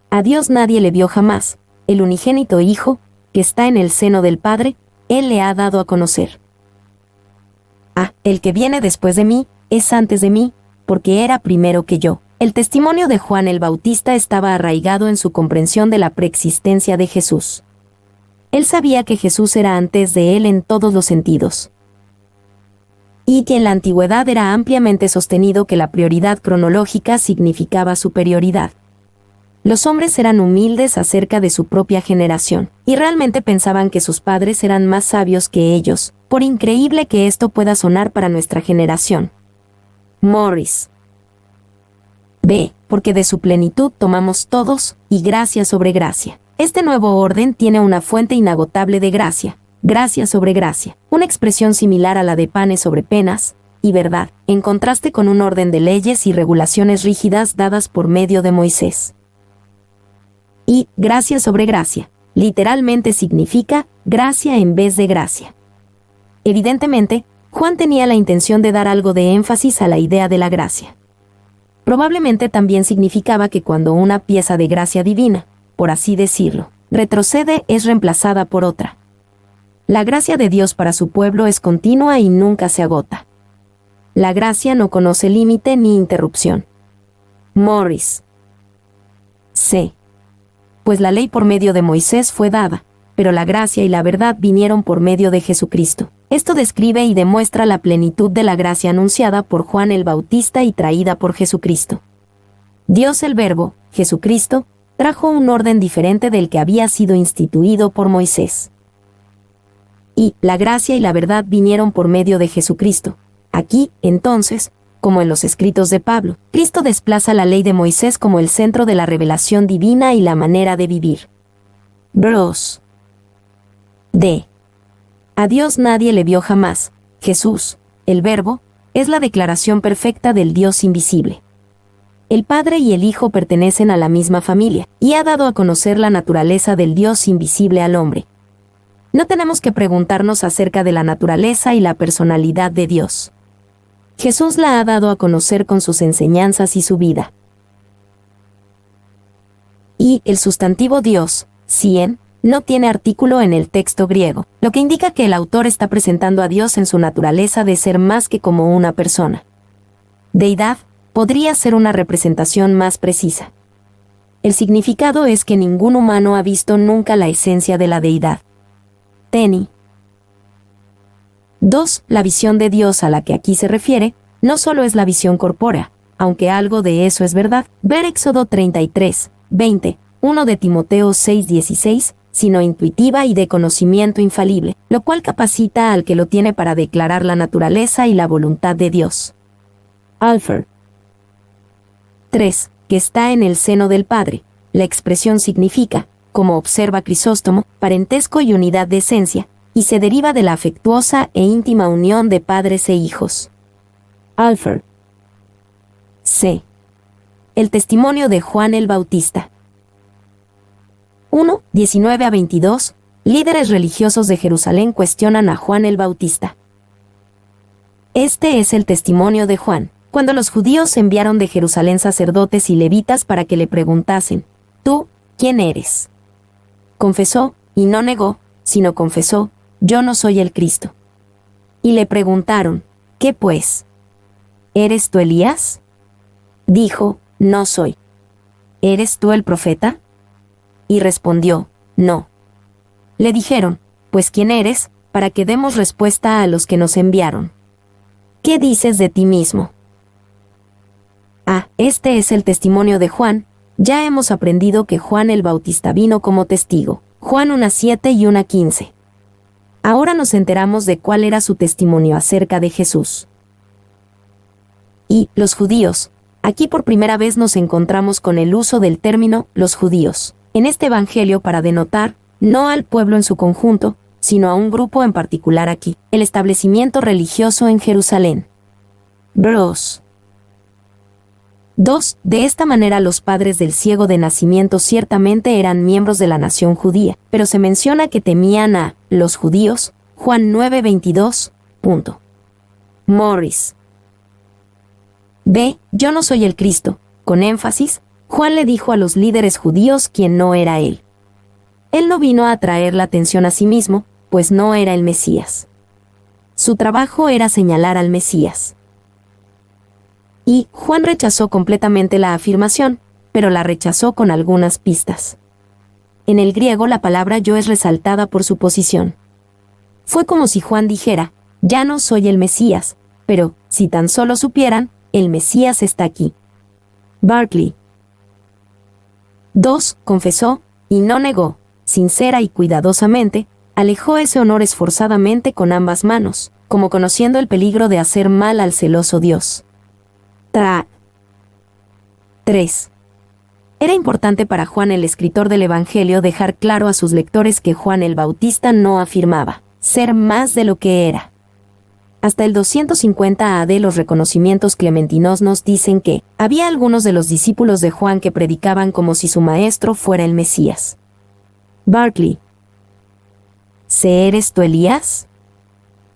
A Dios nadie le vio jamás, el unigénito Hijo, que está en el seno del Padre, Él le ha dado a conocer. El que viene después de mí, es antes de mí, porque era primero que yo. El testimonio de Juan el Bautista estaba arraigado en su comprensión de la preexistencia de Jesús. Él sabía que Jesús era antes de él en todos los sentidos. Y que en la antigüedad era ampliamente sostenido que la prioridad cronológica significaba superioridad. Los hombres eran humildes acerca de su propia generación, y realmente pensaban que sus padres eran más sabios que ellos, por increíble que esto pueda sonar para nuestra generación. Morris. B. Porque de su plenitud tomamos todos, y gracia sobre gracia. Este nuevo orden tiene una fuente inagotable de gracia, gracia sobre gracia, una expresión similar a la de panes sobre penas, y verdad, en contraste con un orden de leyes y regulaciones rígidas dadas por medio de Moisés. Y gracia sobre gracia, literalmente significa gracia en vez de gracia. Evidentemente, Juan tenía la intención de dar algo de énfasis a la idea de la gracia. Probablemente también significaba que cuando una pieza de gracia divina, por así decirlo, retrocede, es reemplazada por otra. La gracia de Dios para su pueblo es continua y nunca se agota. La gracia no conoce límite ni interrupción. Morris. C. Pues la ley por medio de Moisés fue dada, pero la gracia y la verdad vinieron por medio de Jesucristo. Esto describe y demuestra la plenitud de la gracia anunciada por Juan el Bautista y traída por Jesucristo. Dios el Verbo, Jesucristo, trajo un orden diferente del que había sido instituido por Moisés. Y la gracia y la verdad vinieron por medio de Jesucristo. Aquí, entonces, como en los escritos de Pablo, Cristo desplaza la ley de Moisés como el centro de la revelación divina y la manera de vivir. Bros. D. A Dios nadie le vio jamás. Jesús, el Verbo, es la declaración perfecta del Dios invisible. El Padre y el Hijo pertenecen a la misma familia, y ha dado a conocer la naturaleza del Dios invisible al hombre. No tenemos que preguntarnos acerca de la naturaleza y la personalidad de Dios. Jesús la ha dado a conocer con sus enseñanzas y su vida. Y el sustantivo Dios, sien, no tiene artículo en el texto griego, lo que indica que el autor está presentando a Dios en su naturaleza de ser más que como una persona. Deidad podría ser una representación más precisa. El significado es que ningún humano ha visto nunca la esencia de la deidad. Teni. 2. La visión de Dios a la que aquí se refiere, no solo es la visión corpórea, aunque algo de eso es verdad. Ver Éxodo 33, 20, 1 de Timoteo 6, 16, sino intuitiva y de conocimiento infalible, lo cual capacita al que lo tiene para declarar la naturaleza y la voluntad de Dios. Alford. 3. Que está en el seno del Padre. La expresión significa, como observa Crisóstomo, parentesco y unidad de esencia, y se deriva de la afectuosa e íntima unión de padres e hijos. Alford. C. El testimonio de Juan el Bautista. 1, 19 a 22, líderes religiosos de Jerusalén cuestionan a Juan el Bautista. Este es el testimonio de Juan, cuando los judíos enviaron de Jerusalén sacerdotes y levitas para que le preguntasen, ¿tú, quién eres? Confesó, y no negó, sino confesó, yo no soy el Cristo. Y le preguntaron, ¿qué pues? ¿Eres tú Elías? Dijo, no soy. ¿Eres tú el profeta? Y respondió, no. Le dijeron, pues ¿quién eres? Para que demos respuesta a los que nos enviaron. ¿Qué dices de ti mismo? Este es el testimonio de Juan. Ya hemos aprendido que Juan el Bautista vino como testigo. Juan 1:7 y 1:15. Ahora nos enteramos de cuál era su testimonio acerca de Jesús. Y los judíos. Aquí por primera vez nos encontramos con el uso del término los judíos en este evangelio para denotar no al pueblo en su conjunto, sino a un grupo en particular aquí, el establecimiento religioso en Jerusalén. Bros. 2. De esta manera los padres del ciego de nacimiento ciertamente eran miembros de la nación judía, pero se menciona que temían a los judíos, Juan 9:22. Morris. B. Yo no soy el Cristo. Con énfasis, Juan le dijo a los líderes judíos quién no era él. Él no vino a atraer la atención a sí mismo, pues no era el Mesías. Su trabajo era señalar al Mesías. Y Juan rechazó completamente la afirmación, pero la rechazó con algunas pistas. En el griego la palabra yo es resaltada por su posición. Fue como si Juan dijera, ya no soy el Mesías, pero, si tan solo supieran, el Mesías está aquí. Barclay. 2. Confesó, y no negó, sincera y cuidadosamente, alejó ese honor esforzadamente con ambas manos, como conociendo el peligro de hacer mal al celoso Dios. 3. Era importante para Juan el escritor del Evangelio dejar claro a sus lectores que Juan el Bautista no afirmaba ser más de lo que era. Hasta el 250 AD los reconocimientos clementinos nos dicen que había algunos de los discípulos de Juan que predicaban como si su maestro fuera el Mesías. Barclay. ¿Se eres tú Elías?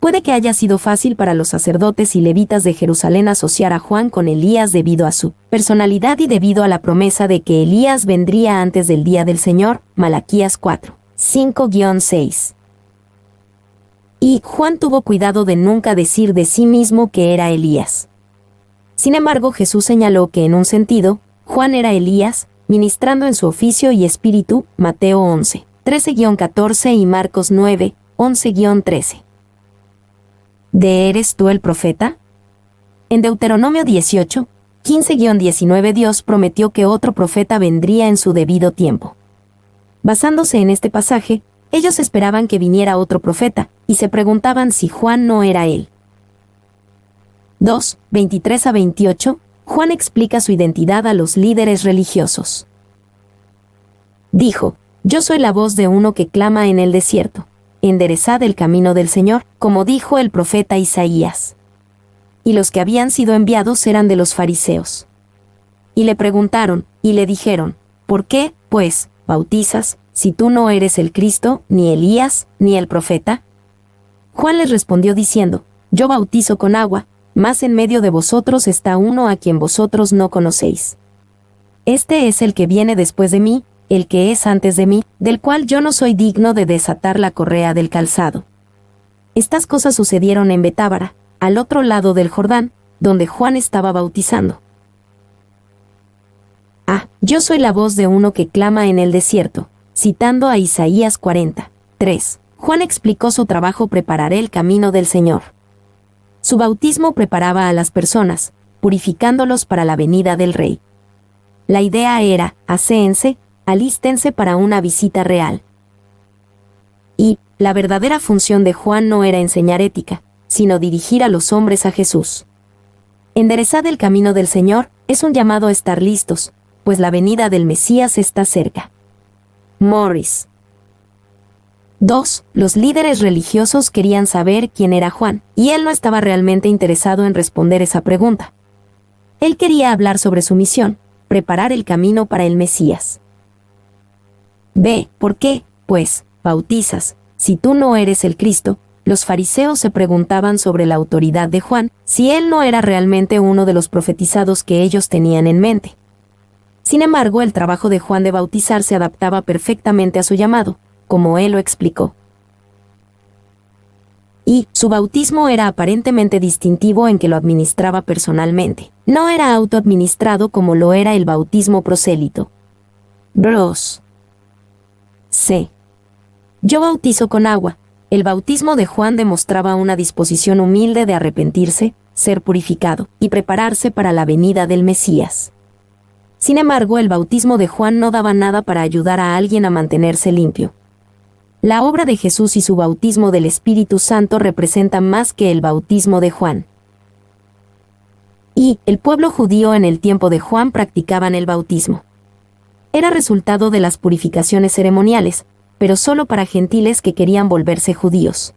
Puede que haya sido fácil para los sacerdotes y levitas de Jerusalén asociar a Juan con Elías debido a su personalidad y debido a la promesa de que Elías vendría antes del día del Señor, Malaquías 4, 5-6. Y Juan tuvo cuidado de nunca decir de sí mismo que era Elías. Sin embargo, Jesús señaló que en un sentido, Juan era Elías, ministrando en su oficio y espíritu, Mateo 11, 13-14 y Marcos 9, 11-13. ¿De eres tú el profeta? En Deuteronomio 18, 15-19 Dios prometió que otro profeta vendría en su debido tiempo. Basándose en este pasaje, ellos esperaban que viniera otro profeta, y se preguntaban si Juan no era él. 2, 23-28, Juan explica su identidad a los líderes religiosos. Dijo, yo soy la voz de uno que clama en el desierto. Enderezad el camino del Señor, como dijo el profeta Isaías. Y los que habían sido enviados eran de los fariseos. Y le preguntaron, y le dijeron, ¿por qué, pues, bautizas, si tú no eres el Cristo, ni Elías, ni el profeta? Juan les respondió diciendo, yo bautizo con agua, mas en medio de vosotros está uno a quien vosotros no conocéis. Este es el que viene después de mí, el que es antes de mí, del cual yo no soy digno de desatar la correa del calzado. Estas cosas sucedieron en Betábara, al otro lado del Jordán, donde Juan estaba bautizando. Yo soy la voz de uno que clama en el desierto, citando a Isaías 40, 3. Juan explicó su trabajo preparar el camino del Señor. Su bautismo preparaba a las personas, purificándolos para la venida del Rey. La idea era, aséense, alístense para una visita real. Y, la verdadera función de Juan no era enseñar ética, sino dirigir a los hombres a Jesús. Enderezad el camino del Señor es un llamado a estar listos, pues la venida del Mesías está cerca. Morris. 2. Los líderes religiosos querían saber quién era Juan, y él no estaba realmente interesado en responder esa pregunta. Él quería hablar sobre su misión, preparar el camino para el Mesías. B. ¿Por qué, pues, bautizas, si tú no eres el Cristo? Los fariseos se preguntaban sobre la autoridad de Juan, si él no era realmente uno de los profetizados que ellos tenían en mente. Sin embargo, el trabajo de Juan de bautizar se adaptaba perfectamente a su llamado, como él lo explicó. Y su bautismo era aparentemente distintivo en que lo administraba personalmente. No era autoadministrado como lo era el bautismo prosélito. Bros. C. Yo bautizo con agua. El bautismo de Juan demostraba una disposición humilde de arrepentirse, ser purificado y prepararse para la venida del Mesías. Sin embargo, el bautismo de Juan no daba nada para ayudar a alguien a mantenerse limpio. La obra de Jesús y su bautismo del Espíritu Santo representan más que el bautismo de Juan. Y el pueblo judío en el tiempo de Juan practicaban el bautismo. Era resultado de las purificaciones ceremoniales, pero solo para gentiles que querían volverse judíos.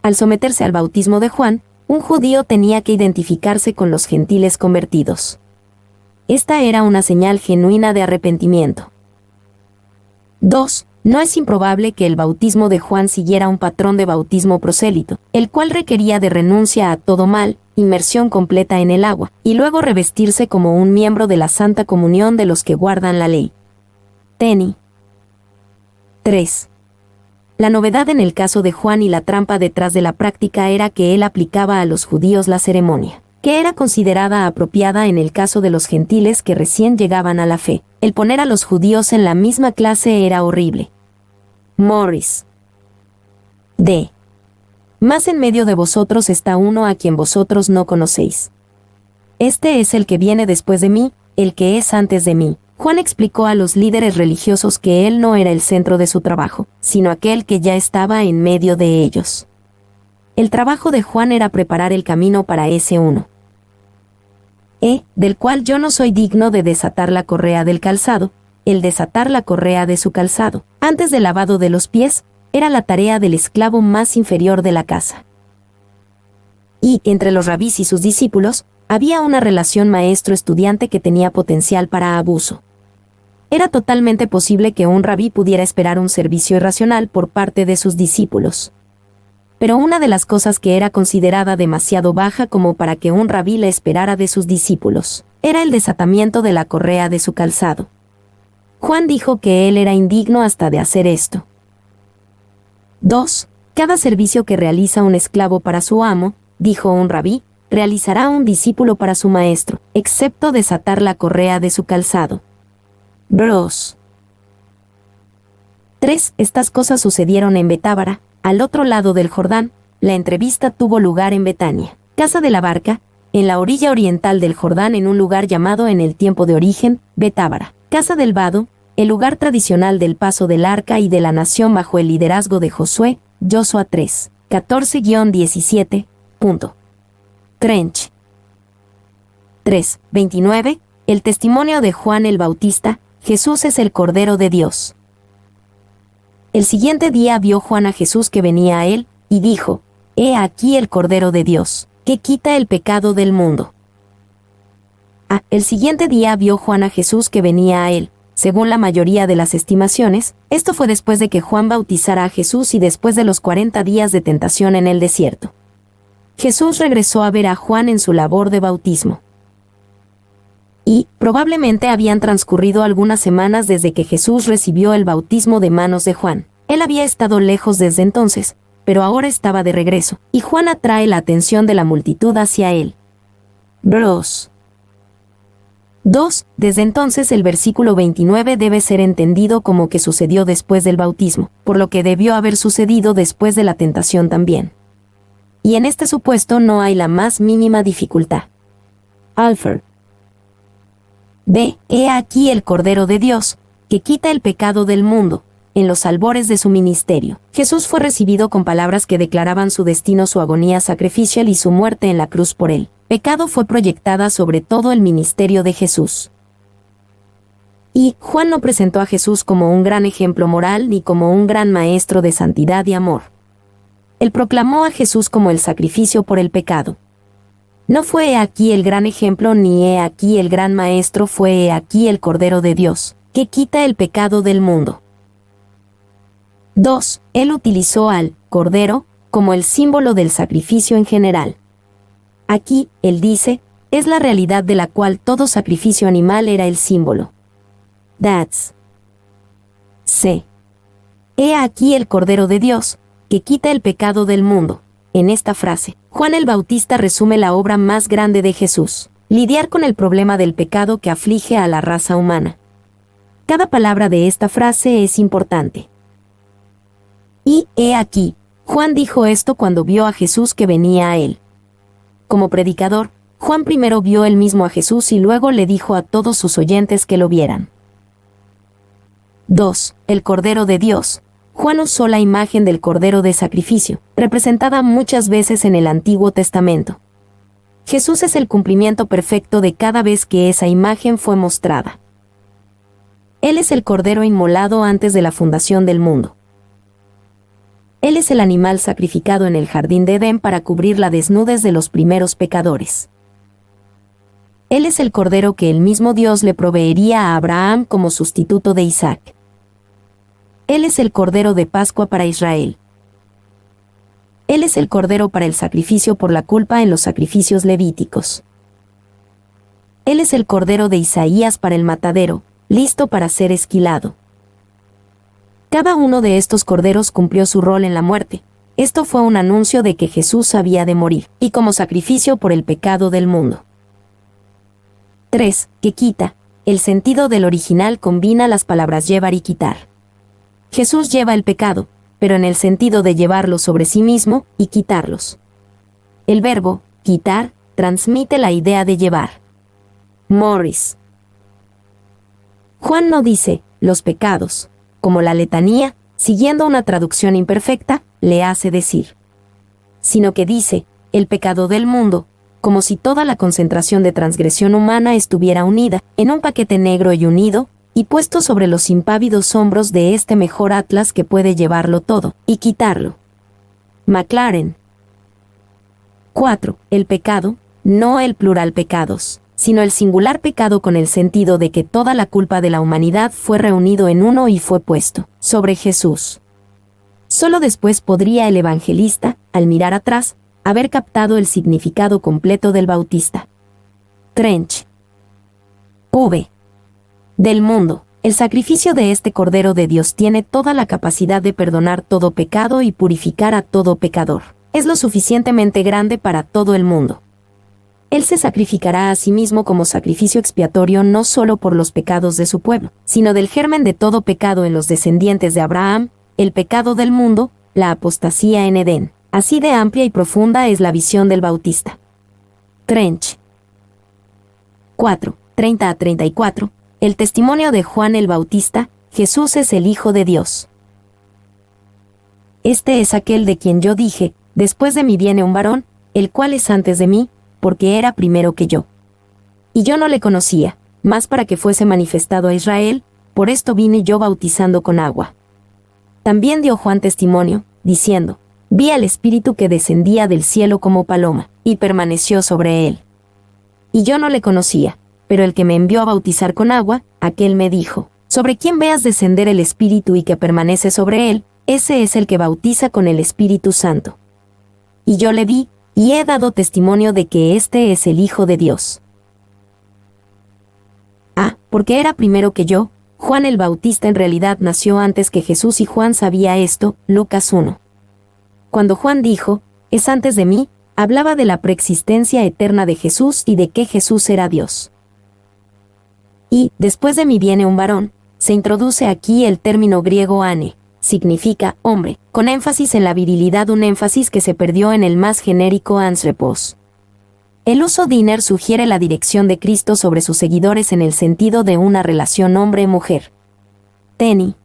Al someterse al bautismo de Juan, un judío tenía que identificarse con los gentiles convertidos. Esta era una señal genuina de arrepentimiento. 2. No es improbable que el bautismo de Juan siguiera un patrón de bautismo prosélito, el cual requería de renuncia a todo mal, inmersión completa en el agua, y luego revestirse como un miembro de la Santa Comunión de los que guardan la ley. Teni. 3. La novedad en el caso de Juan y la trampa detrás de la práctica era que él aplicaba a los judíos la ceremonia, que era considerada apropiada en el caso de los gentiles que recién llegaban a la fe. El poner a los judíos en la misma clase era horrible. Morris. D. Más en medio de vosotros está uno a quien vosotros no conocéis. Este es el que viene después de mí, el que es antes de mí. Juan explicó a los líderes religiosos que él no era el centro de su trabajo, sino aquel que ya estaba en medio de ellos. El trabajo de Juan era preparar el camino para ese uno. Del cual yo no soy digno de desatar la correa del calzado, el desatar la correa de su calzado, antes del lavado de los pies, era la tarea del esclavo más inferior de la casa. Y, entre los rabís y sus discípulos, había una relación maestro-estudiante que tenía potencial para abuso. Era totalmente posible que un rabí pudiera esperar un servicio irracional por parte de sus discípulos. Pero una de las cosas que era considerada demasiado baja como para que un rabí la esperara de sus discípulos, era el desatamiento de la correa de su calzado. Juan dijo que él era indigno hasta de hacer esto. 2. Cada servicio que realiza un esclavo para su amo, dijo un rabí, realizará un discípulo para su maestro, excepto desatar la correa de su calzado. Bros. 3. Estas cosas sucedieron en Betábara, al otro lado del Jordán. La entrevista tuvo lugar en Betania, casa de la barca, en la orilla oriental del Jordán, en un lugar llamado en el tiempo de origen, Betábara, casa del vado, el lugar tradicional del paso del arca y de la nación bajo el liderazgo de Josué, Joshua 3, 14-17. Trench. 3, 29. El testimonio de Juan el Bautista, Jesús es el Cordero de Dios. El siguiente día vio Juan a Jesús que venía a él, y dijo, He aquí el Cordero de Dios, que quita el pecado del mundo. El siguiente día vio Juan a Jesús que venía a él. Según la mayoría de las estimaciones, esto fue después de que Juan bautizara a Jesús y después de los 40 días de tentación en el desierto. Jesús regresó a ver a Juan en su labor de bautismo. Y, probablemente habían transcurrido algunas semanas desde que Jesús recibió el bautismo de manos de Juan. Él había estado lejos desde entonces, pero ahora estaba de regreso, y Juan atrae la atención de la multitud hacia él. Bros. 2. Desde entonces el versículo 29 debe ser entendido como que sucedió después del bautismo, por lo que debió haber sucedido después de la tentación también. Y en este supuesto no hay la más mínima dificultad. Alfred. B. He aquí el Cordero de Dios, que quita el pecado del mundo. En los albores de su ministerio, Jesús fue recibido con palabras que declaraban su destino, su agonía sacrificial y su muerte en la cruz por él. Pecado fue proyectada sobre todo el ministerio de Jesús. Y Juan no presentó a Jesús como un gran ejemplo moral ni como un gran maestro de santidad y amor. Él proclamó a Jesús como el sacrificio por el pecado. No fue he aquí el gran ejemplo ni he aquí el gran maestro, fue he aquí el Cordero de Dios, que quita el pecado del mundo. 2. Él utilizó al Cordero como el símbolo del sacrificio en general. Aquí, él dice, es la realidad de la cual todo sacrificio animal era el símbolo. That's. C. He aquí el Cordero de Dios, que quita el pecado del mundo. En esta frase, Juan el Bautista resume la obra más grande de Jesús, lidiar con el problema del pecado que aflige a la raza humana. Cada palabra de esta frase es importante. Y, he aquí, Juan dijo esto cuando vio a Jesús que venía a él. Como predicador, Juan primero vio él mismo a Jesús y luego le dijo a todos sus oyentes que lo vieran. 2. El Cordero de Dios. Juan usó la imagen del Cordero de sacrificio, representada muchas veces en el Antiguo Testamento. Jesús es el cumplimiento perfecto de cada vez que esa imagen fue mostrada. Él es el Cordero inmolado antes de la fundación del mundo. Él es el animal sacrificado en el jardín de Edén para cubrir la desnudez de los primeros pecadores. Él es el Cordero que el mismo Dios le proveería a Abraham como sustituto de Isaac. Él es el Cordero de Pascua para Israel. Él es el Cordero para el sacrificio por la culpa en los sacrificios levíticos. Él es el Cordero de Isaías para el matadero, listo para ser esquilado. Cada uno de estos corderos cumplió su rol en la muerte. Esto fue un anuncio de que Jesús había de morir, y como sacrificio por el pecado del mundo. 3. Que quita. El sentido del original combina las palabras llevar y quitar. Jesús lleva el pecado, pero en el sentido de llevarlo sobre sí mismo y quitarlos. El verbo, quitar, transmite la idea de llevar. Morris. Juan no dice, los pecados, como la letanía, siguiendo una traducción imperfecta, le hace decir. Sino que dice, el pecado del mundo, como si toda la concentración de transgresión humana estuviera unida, en un paquete negro y unido, y puesto sobre los impávidos hombros de este mejor Atlas que puede llevarlo todo, y quitarlo. Maclaren. 4. El pecado, no el plural pecados, sino el singular pecado con el sentido de que toda la culpa de la humanidad fue reunido en uno y fue puesto sobre Jesús. Solo después podría el evangelista, al mirar atrás, haber captado el significado completo del Bautista. Trench. V. Del mundo. El sacrificio de este Cordero de Dios tiene toda la capacidad de perdonar todo pecado y purificar a todo pecador. Es lo suficientemente grande para todo el mundo. Él se sacrificará a sí mismo como sacrificio expiatorio no solo por los pecados de su pueblo, sino del germen de todo pecado en los descendientes de Abraham, el pecado del mundo, la apostasía en Edén. Así de amplia y profunda es la visión del Bautista. Trench. 4. 30 a 34. El testimonio de Juan el Bautista, Jesús es el Hijo de Dios. Este es aquel de quien yo dije, después de mí viene un varón, el cual es antes de mí, porque era primero que yo. Y yo no le conocía, mas para que fuese manifestado a Israel, por esto vine yo bautizando con agua. También dio Juan testimonio, diciendo, vi al Espíritu que descendía del cielo como paloma, y permaneció sobre él. Y yo no le conocía, pero el que me envió a bautizar con agua, aquel me dijo, sobre quien veas descender el Espíritu y que permanece sobre él, ese es el que bautiza con el Espíritu Santo. Y yo le vi, y he dado testimonio de que este es el Hijo de Dios. Porque era primero que yo, Juan el Bautista en realidad nació antes que Jesús y Juan sabía esto, Lucas 1. Cuando Juan dijo, es antes de mí, hablaba de la preexistencia eterna de Jesús y de que Jesús era Dios. Y, después de mí viene un varón, se introduce aquí el término griego ane, significa hombre, con énfasis en la virilidad, un énfasis que se perdió en el más genérico anthropos. El uso diner sugiere la dirección de Cristo sobre sus seguidores en el sentido de una relación hombre-mujer. Teni.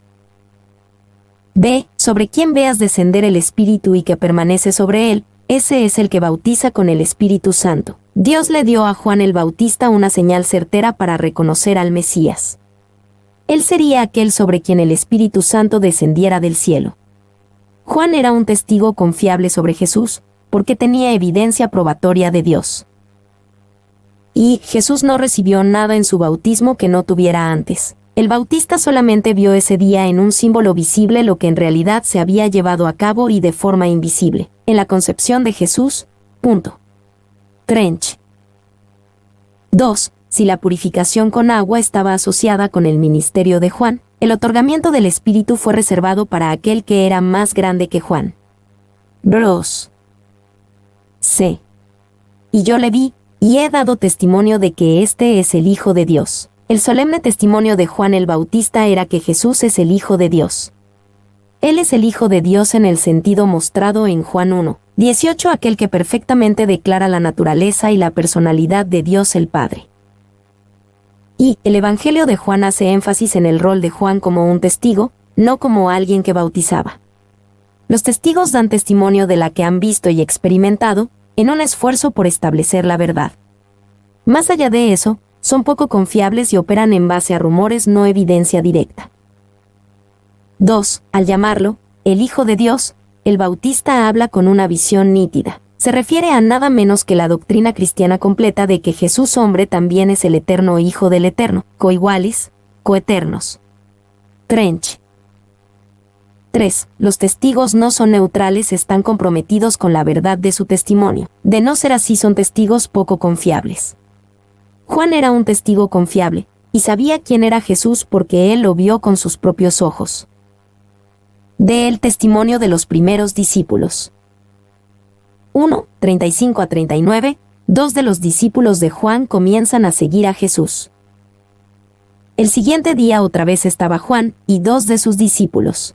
B. Sobre quien veas descender el Espíritu y que permanece sobre él, ese es el que bautiza con el Espíritu Santo. Dios le dio a Juan el Bautista una señal certera para reconocer al Mesías. Él sería aquel sobre quien el Espíritu Santo descendiera del cielo. Juan era un testigo confiable sobre Jesús, porque tenía evidencia probatoria de Dios. Y Jesús no recibió nada en su bautismo que no tuviera antes. El Bautista solamente vio ese día en un símbolo visible lo que en realidad se había llevado a cabo y de forma invisible, en la concepción de Jesús. Trench. 2. Si la purificación con agua estaba asociada con el ministerio de Juan, el otorgamiento del Espíritu fue reservado para aquel que era más grande que Juan. Bros. C. Y yo le vi, y he dado testimonio de que este es el Hijo de Dios. El solemne testimonio de Juan el Bautista era que Jesús es el Hijo de Dios. Él es el Hijo de Dios en el sentido mostrado en Juan 1, 18, aquel que perfectamente declara la naturaleza y la personalidad de Dios el Padre. Y el Evangelio de Juan hace énfasis en el rol de Juan como un testigo, no como alguien que bautizaba. Los testigos dan testimonio de la que han visto y experimentado, en un esfuerzo por establecer la verdad. Más allá de eso, son poco confiables y operan en base a rumores, no evidencia directa. 2. Al llamarlo, el Hijo de Dios, el Bautista habla con una visión nítida. Se refiere a nada menos que la doctrina cristiana completa de que Jesús hombre también es el eterno Hijo del Eterno, coigualis, coeternos. Trench. 3. Los testigos no son neutrales, están comprometidos con la verdad de su testimonio. De no ser así, son testigos poco confiables. Juan era un testigo confiable, y sabía quién era Jesús porque él lo vio con sus propios ojos. De el testimonio de los primeros discípulos. 1. 35 a 39. Dos de los discípulos de Juan comienzan a seguir a Jesús. El siguiente día otra vez estaba Juan y dos de sus discípulos.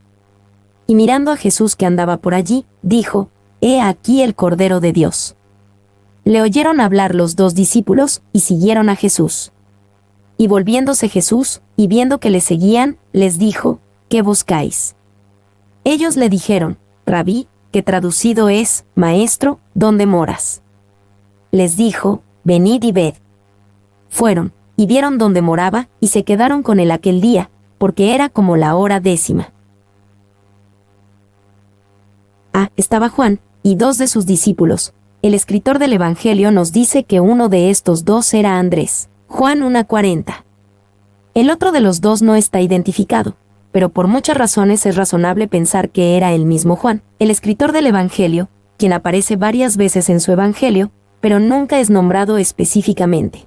Y mirando a Jesús que andaba por allí, dijo: «He aquí el Cordero de Dios». Le oyeron hablar los dos discípulos y siguieron a Jesús. Y volviéndose Jesús, y viendo que le seguían, les dijo: «¿Qué buscáis?». Ellos le dijeron: «Rabí», que traducido es, Maestro, ¿dónde moras?». Les dijo: «Venid y ved». Fueron, y vieron dónde moraba, y se quedaron con él aquel día, porque era como la hora 10. Estaba Juan, y dos de sus discípulos. El escritor del Evangelio nos dice que uno de estos dos era Andrés. Juan 1:40. El otro de los dos no está identificado, pero por muchas razones es razonable pensar que era el mismo Juan, el escritor del Evangelio, quien aparece varias veces en su Evangelio, pero nunca es nombrado específicamente.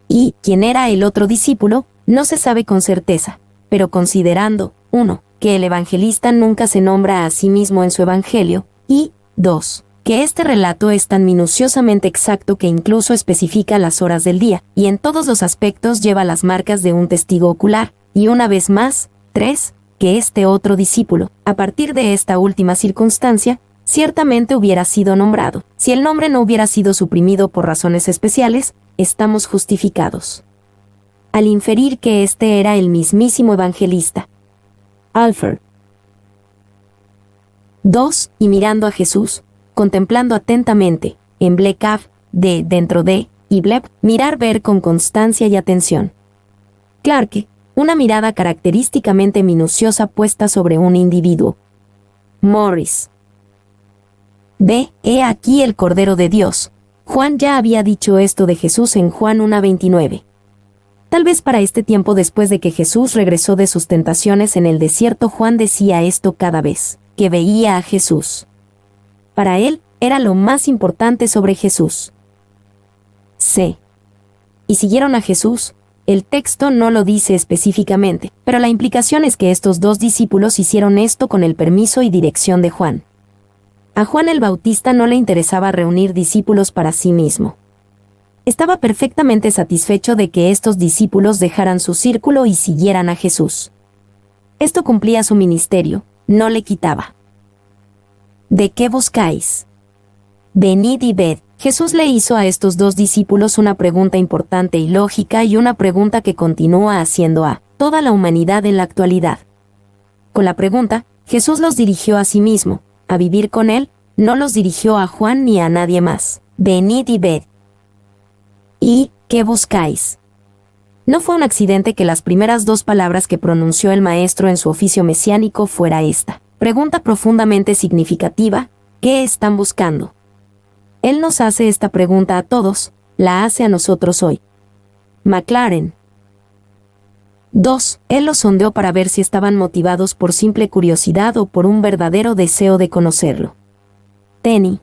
Y quién era el otro discípulo, no se sabe con certeza, pero considerando, 1, que el evangelista nunca se nombra a sí mismo en su Evangelio, y 2, que este relato es tan minuciosamente exacto que incluso especifica las horas del día, y en todos los aspectos lleva las marcas de un testigo ocular, y una vez más, 3, que este otro discípulo, a partir de esta última circunstancia, ciertamente hubiera sido nombrado. Si el nombre no hubiera sido suprimido por razones especiales, estamos justificados al inferir que este era el mismísimo evangelista. Alfred. 2. Y mirando a Jesús, contemplando atentamente, en blekav, de dentro de, y bleb, mirar, ver con constancia y atención. Clarke, una mirada característicamente minuciosa puesta sobre un individuo. Morris. B. He aquí el Cordero de Dios. Juan ya había dicho esto de Jesús en Juan 1:29. Tal vez para este tiempo después de que Jesús regresó de sus tentaciones en el desierto, Juan decía esto cada vez que veía a Jesús. Para él, era lo más importante sobre Jesús. C. Y siguieron a Jesús. El texto no lo dice específicamente, pero la implicación es que estos dos discípulos hicieron esto con el permiso y dirección de Juan. A Juan el Bautista no le interesaba reunir discípulos para sí mismo. Estaba perfectamente satisfecho de que estos discípulos dejaran su círculo y siguieran a Jesús. Esto cumplía su ministerio, no le quitaba. ¿De qué buscáis? Venid y ved. Jesús le hizo a estos dos discípulos una pregunta importante y lógica, y una pregunta que continúa haciendo a toda la humanidad en la actualidad. Con la pregunta, Jesús los dirigió a sí mismo, a vivir con él, no los dirigió a Juan ni a nadie más. Venid y ved. ¿Y qué buscáis? No fue un accidente que las primeras dos palabras que pronunció el Maestro en su oficio mesiánico fuera esta pregunta profundamente significativa: ¿qué están buscando? Él nos hace esta pregunta a todos, la hace a nosotros hoy. Maclaren. 2. Él los sondeó para ver si estaban motivados por simple curiosidad o por un verdadero deseo de conocerlo. Tenney.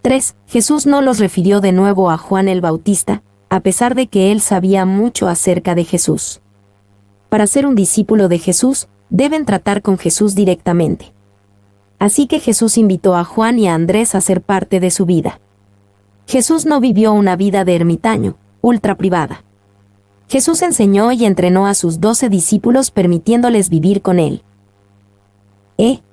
3. Jesús no los refirió de nuevo a Juan el Bautista, a pesar de que él sabía mucho acerca de Jesús. Para ser un discípulo de Jesús, deben tratar con Jesús directamente. Así que Jesús invitó a Juan y a Andrés a ser parte de su vida. Jesús no vivió una vida de ermitaño, ultra privada. Jesús enseñó y entrenó a sus 12 discípulos permitiéndoles vivir con él.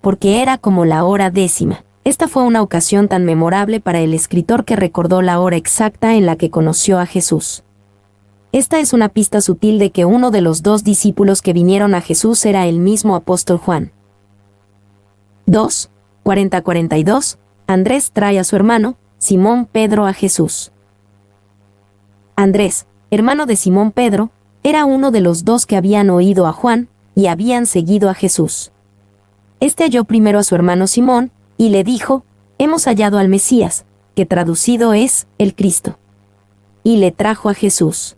Porque era como la hora 10. Esta fue una ocasión tan memorable para el escritor que recordó la hora exacta en la que conoció a Jesús. Esta es una pista sutil de que uno de los dos discípulos que vinieron a Jesús era el mismo apóstol Juan. 2. 40-42. Andrés trae a su hermano, Simón Pedro, a Jesús. Andrés, hermano de Simón Pedro, era uno de los dos que habían oído a Juan y habían seguido a Jesús. Este halló primero a su hermano Simón y le dijo: «Hemos hallado al Mesías», que traducido es el Cristo. Y le trajo a Jesús.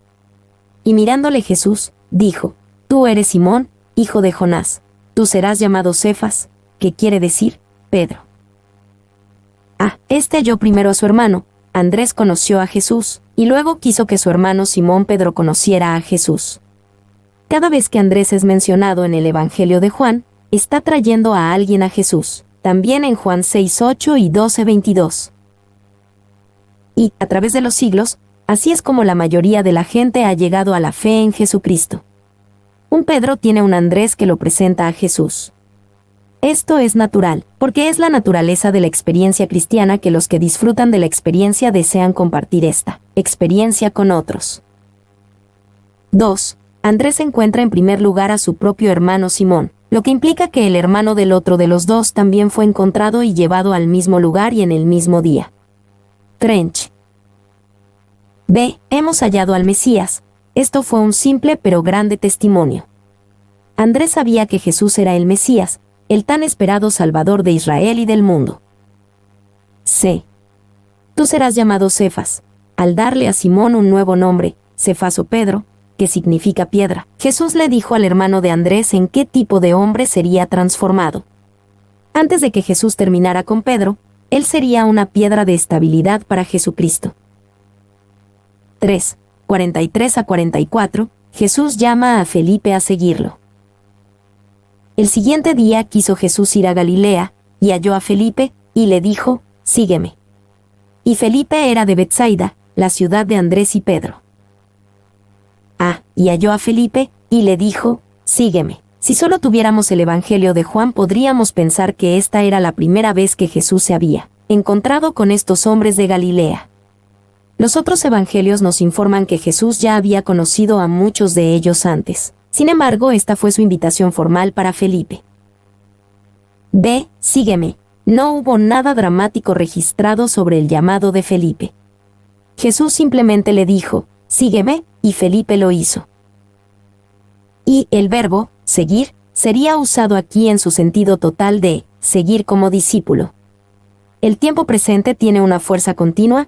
Y mirándole Jesús, dijo: «Tú eres Simón, hijo de Jonás, tú serás llamado Cefas», que quiere decir Pedro. Este halló primero a su hermano. Andrés conoció a Jesús, y luego quiso que su hermano Simón Pedro conociera a Jesús. Cada vez que Andrés es mencionado en el Evangelio de Juan, está trayendo a alguien a Jesús, también en Juan 6:8 y 12:22. Y, a través de los siglos, así es como la mayoría de la gente ha llegado a la fe en Jesucristo. Un Pedro tiene un Andrés que lo presenta a Jesús. Esto es natural, porque es la naturaleza de la experiencia cristiana que los que disfrutan de la experiencia desean compartir esta experiencia con otros. 2. Andrés encuentra en primer lugar a su propio hermano Simón, lo que implica que el hermano del otro de los dos también fue encontrado y llevado al mismo lugar y en el mismo día. Trench. B. Hemos hallado al Mesías. Esto fue un simple pero grande testimonio. Andrés sabía que Jesús era el Mesías, el tan esperado Salvador de Israel y del mundo. C. Tú serás llamado Cefas. Al darle a Simón un nuevo nombre, Cefas o Pedro, que significa piedra, Jesús le dijo al hermano de Andrés en qué tipo de hombre sería transformado. Antes de que Jesús terminara con Pedro, él sería una piedra de estabilidad para Jesucristo. 3. 43-44, Jesús llama a Felipe a seguirlo. El siguiente día quiso Jesús ir a Galilea, y halló a Felipe, y le dijo: «Sígueme». Y Felipe era de Betsaida, la ciudad de Andrés y Pedro. Y halló a Felipe, y le dijo: «Sígueme». Si solo tuviéramos el Evangelio de Juan podríamos pensar que esta era la primera vez que Jesús se había encontrado con estos hombres de Galilea. Los otros evangelios nos informan que Jesús ya había conocido a muchos de ellos antes. Sin embargo, esta fue su invitación formal para Felipe. B. Sígueme. No hubo nada dramático registrado sobre el llamado de Felipe. Jesús simplemente le dijo: «Sígueme», y Felipe lo hizo. Y el verbo, seguir, sería usado aquí en su sentido total de seguir como discípulo. El tiempo presente tiene una fuerza continua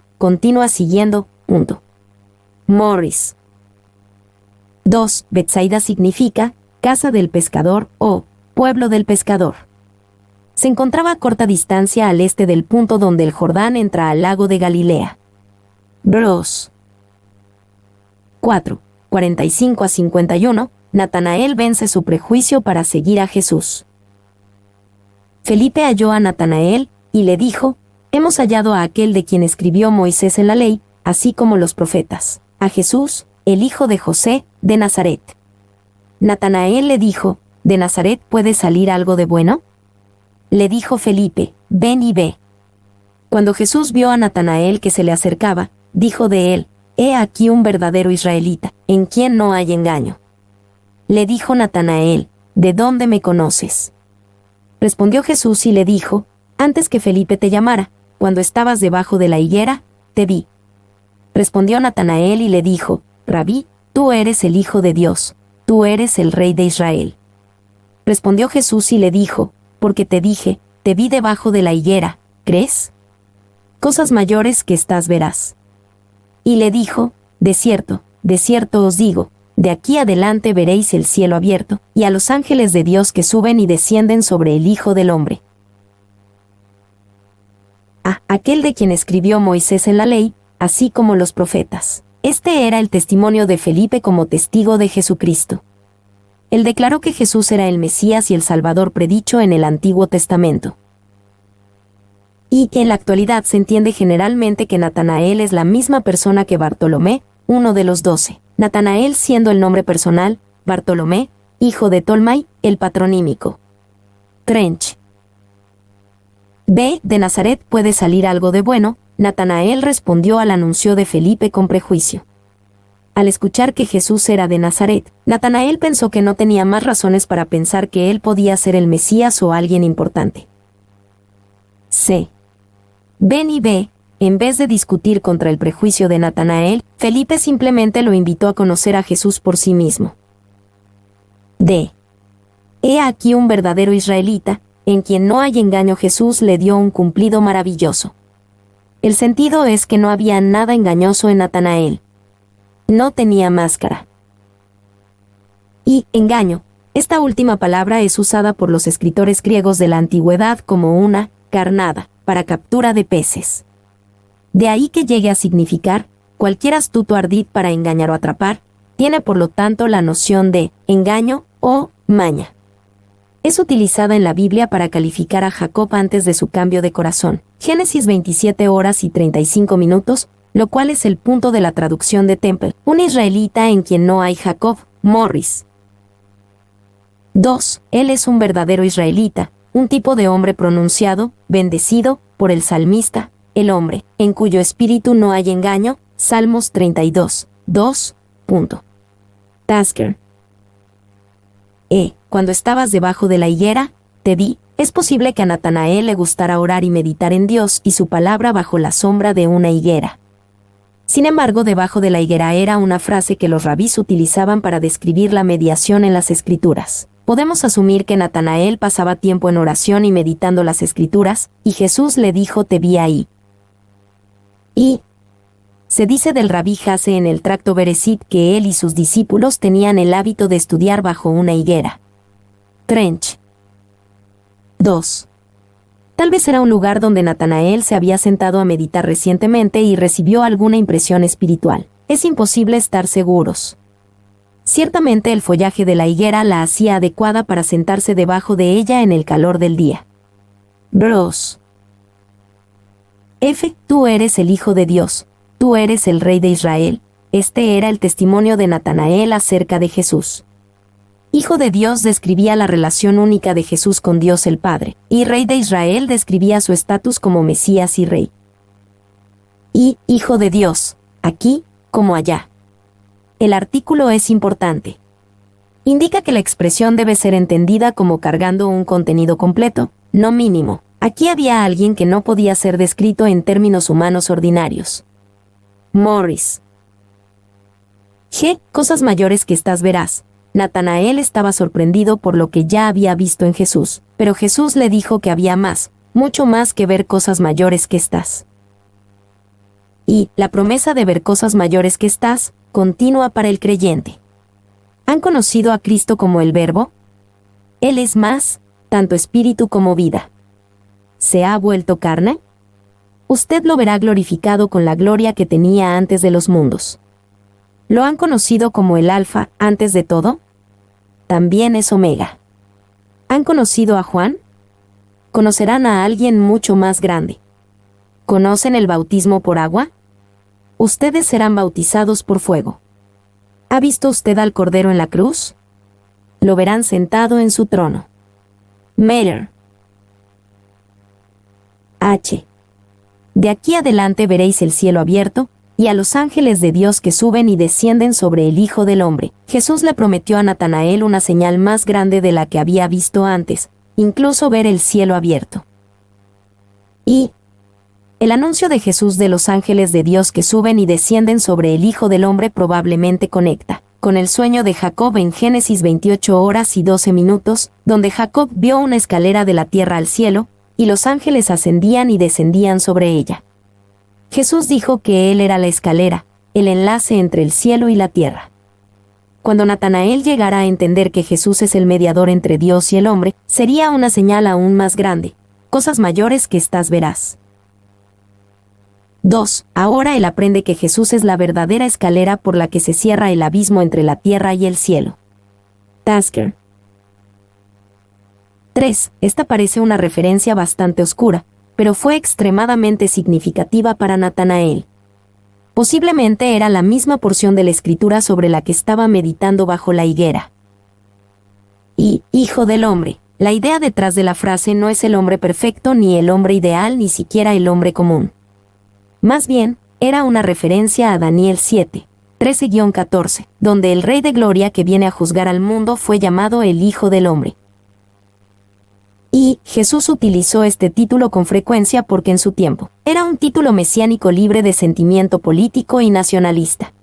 siguiendo, punto. Morris. 2. Betsaida significa casa del pescador o pueblo del pescador. Se encontraba a corta distancia al este del punto donde el Jordán entra al lago de Galilea. Bros. 4. 45-51. Natanael vence su prejuicio para seguir a Jesús. Felipe halló a Natanael y le dijo: «Hemos hallado a aquel de quien escribió Moisés en la ley, así como los profetas, a Jesús, el hijo de José, de Nazaret». Natanael le dijo: «¿De Nazaret puede salir algo de bueno?». Le dijo Felipe: «Ven y ve». Cuando Jesús vio a Natanael que se le acercaba, dijo de él: «He aquí un verdadero israelita, en quien no hay engaño». Le dijo Natanael: «¿De dónde me conoces?». Respondió Jesús y le dijo: «Antes que Felipe te llamara, cuando estabas debajo de la higuera, te vi». Respondió Natanael y le dijo: «Rabí, tú eres el Hijo de Dios, tú eres el Rey de Israel». Respondió Jesús y le dijo: «Porque te dije, te vi debajo de la higuera, ¿crees? Cosas mayores que estas verás». Y le dijo: de cierto os digo, de aquí adelante veréis el cielo abierto, y a los ángeles de Dios que suben y descienden sobre el Hijo del Hombre. Aquel de quien escribió Moisés en la ley, así como los profetas. Este era el testimonio de Felipe como testigo de Jesucristo. Él declaró que Jesús era el Mesías y el Salvador predicho en el Antiguo Testamento. Y que en la actualidad se entiende generalmente que Natanael es la misma persona que Bartolomé, uno de los 12. Natanael siendo el nombre personal, Bartolomé, hijo de Tolmai, el patronímico. Trench. B. De Nazaret puede salir algo de bueno. Natanael respondió al anuncio de Felipe con prejuicio. Al escuchar que Jesús era de Nazaret, Natanael pensó que no tenía más razones para pensar que él podía ser el Mesías o alguien importante. C. Ven y ve. En vez de discutir contra el prejuicio de Natanael, Felipe simplemente lo invitó a conocer a Jesús por sí mismo. D. He aquí un verdadero israelita, en quien no hay engaño. Jesús le dio un cumplido maravilloso. El sentido es que no había nada engañoso en Natanael. No tenía máscara. Y, engaño, esta última palabra es usada por los escritores griegos de la antigüedad como una carnada, para captura de peces. De ahí que llegue a significar, cualquier astuto ardid para engañar o atrapar, tiene por lo tanto la noción de engaño o maña. Es utilizada en la Biblia para calificar a Jacob antes de su cambio de corazón. Génesis 27:35, lo cual es el punto de la traducción de Temple, un israelita en quien no hay Jacob, Morris. 2. Él es un verdadero israelita, un tipo de hombre pronunciado, bendecido, por el salmista, el hombre, en cuyo espíritu no hay engaño, Salmos 32:2. Tasker. Cuando estabas debajo de la higuera, te vi. Es posible que a Natanael le gustara orar y meditar en Dios y su palabra bajo la sombra de una higuera. Sin embargo, debajo de la higuera era una frase que los rabís utilizaban para describir la mediación en las Escrituras. Podemos asumir que Natanael pasaba tiempo en oración y meditando las Escrituras, y Jesús le dijo: te vi ahí. Y se dice del rabí Jase en el tracto Bereshit que él y sus discípulos tenían el hábito de estudiar bajo una higuera. Trench. 2. Tal vez era un lugar donde Natanael se había sentado a meditar recientemente y recibió alguna impresión espiritual. Es imposible estar seguros. Ciertamente el follaje de la higuera la hacía adecuada para sentarse debajo de ella en el calor del día. Bros. F. Tú eres el Hijo de Dios. Tú eres el Rey de Israel. Este era el testimonio de Natanael acerca de Jesús. Hijo de Dios describía la relación única de Jesús con Dios el Padre, y Rey de Israel describía su estatus como Mesías y Rey. Y Hijo de Dios, aquí, como allá. El artículo es importante. Indica que la expresión debe ser entendida como cargando un contenido completo, no mínimo. Aquí había alguien que no podía ser descrito en términos humanos ordinarios. Morris. G. Cosas mayores que estas verás. Natanael estaba sorprendido por lo que ya había visto en Jesús, pero Jesús le dijo que había más, mucho más que ver cosas mayores que estas. Y la promesa de ver cosas mayores que estas, continua para el creyente. ¿Han conocido a Cristo como el Verbo? Él es más, tanto espíritu como vida. ¿Se ha vuelto carne? Usted lo verá glorificado con la gloria que tenía antes de los mundos. ¿Lo han conocido como el Alfa, antes de todo? También es Omega. ¿Han conocido a Juan? Conocerán a alguien mucho más grande. ¿Conocen el bautismo por agua? Ustedes serán bautizados por fuego. ¿Ha visto usted al Cordero en la cruz? Lo verán sentado en su trono. Meyer. H. De aquí adelante veréis el cielo abierto, y a los ángeles de Dios que suben y descienden sobre el Hijo del Hombre. Jesús le prometió a Natanael una señal más grande de la que había visto antes, incluso ver el cielo abierto. Y el anuncio de Jesús de los ángeles de Dios que suben y descienden sobre el Hijo del Hombre probablemente conecta con el sueño de Jacob en Génesis 28:12, donde Jacob vio una escalera de la tierra al cielo, y los ángeles ascendían y descendían sobre ella. Jesús dijo que Él era la escalera, el enlace entre el cielo y la tierra. Cuando Natanael llegara a entender que Jesús es el mediador entre Dios y el hombre, sería una señal aún más grande. Cosas mayores que estas verás. 2. Ahora él aprende que Jesús es la verdadera escalera por la que se cierra el abismo entre la tierra y el cielo. Tasker. 3. Esta parece una referencia bastante oscura, pero fue extremadamente significativa para Natanael. Posiblemente era la misma porción de la escritura sobre la que estaba meditando bajo la higuera. Y, Hijo del Hombre. La idea detrás de la frase no es el hombre perfecto, ni el hombre ideal, ni siquiera el hombre común. Más bien, era una referencia a Daniel 7, 13-14, donde el Rey de Gloria que viene a juzgar al mundo fue llamado el Hijo del Hombre. Y Jesús utilizó este título con frecuencia porque en su tiempo era un título mesiánico libre de sentimiento político y nacionalista.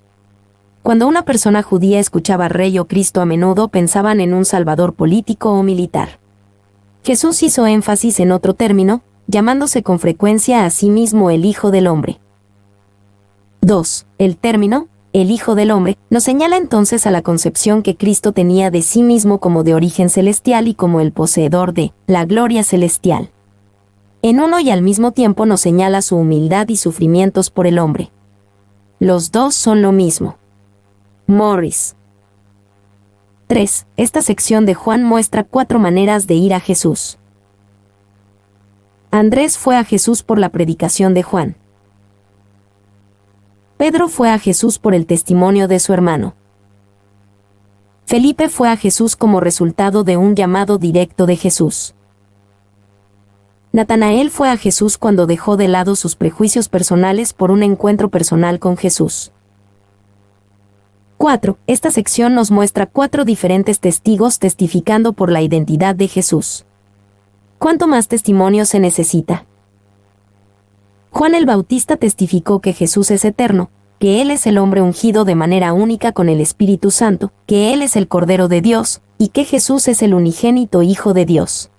Cuando una persona judía escuchaba Rey o Cristo a menudo pensaban en un salvador político o militar. Jesús hizo énfasis en otro término, llamándose con frecuencia a sí mismo el Hijo del Hombre. 2. El término, el Hijo del Hombre, nos señala entonces a la concepción que Cristo tenía de sí mismo como de origen celestial y como el poseedor de la gloria celestial. En uno y al mismo tiempo nos señala su humildad y sufrimientos por el hombre. Los dos son lo mismo. Morris. 3. Esta sección de Juan muestra 4 maneras de ir a Jesús. Andrés fue a Jesús por la predicación de Juan. Pedro fue a Jesús por el testimonio de su hermano. Felipe fue a Jesús como resultado de un llamado directo de Jesús. Natanael fue a Jesús cuando dejó de lado sus prejuicios personales por un encuentro personal con Jesús. 4. Esta sección nos muestra 4 diferentes testigos testificando por la identidad de Jesús. ¿Cuánto más testimonio se necesita? Juan el Bautista testificó que Jesús es eterno, que Él es el hombre ungido de manera única con el Espíritu Santo, que Él es el Cordero de Dios, y que Jesús es el unigénito Hijo de Dios.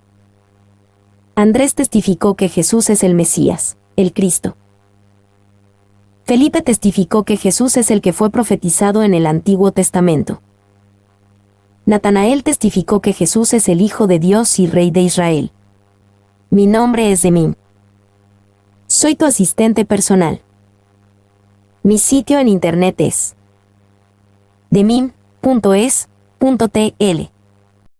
Andrés testificó que Jesús es el Mesías, el Cristo. Felipe testificó que Jesús es el que fue profetizado en el Antiguo Testamento. Natanael testificó que Jesús es el Hijo de Dios y Rey de Israel. Mi nombre es Demim. Soy tu asistente personal. Mi sitio en internet es demim.es.tl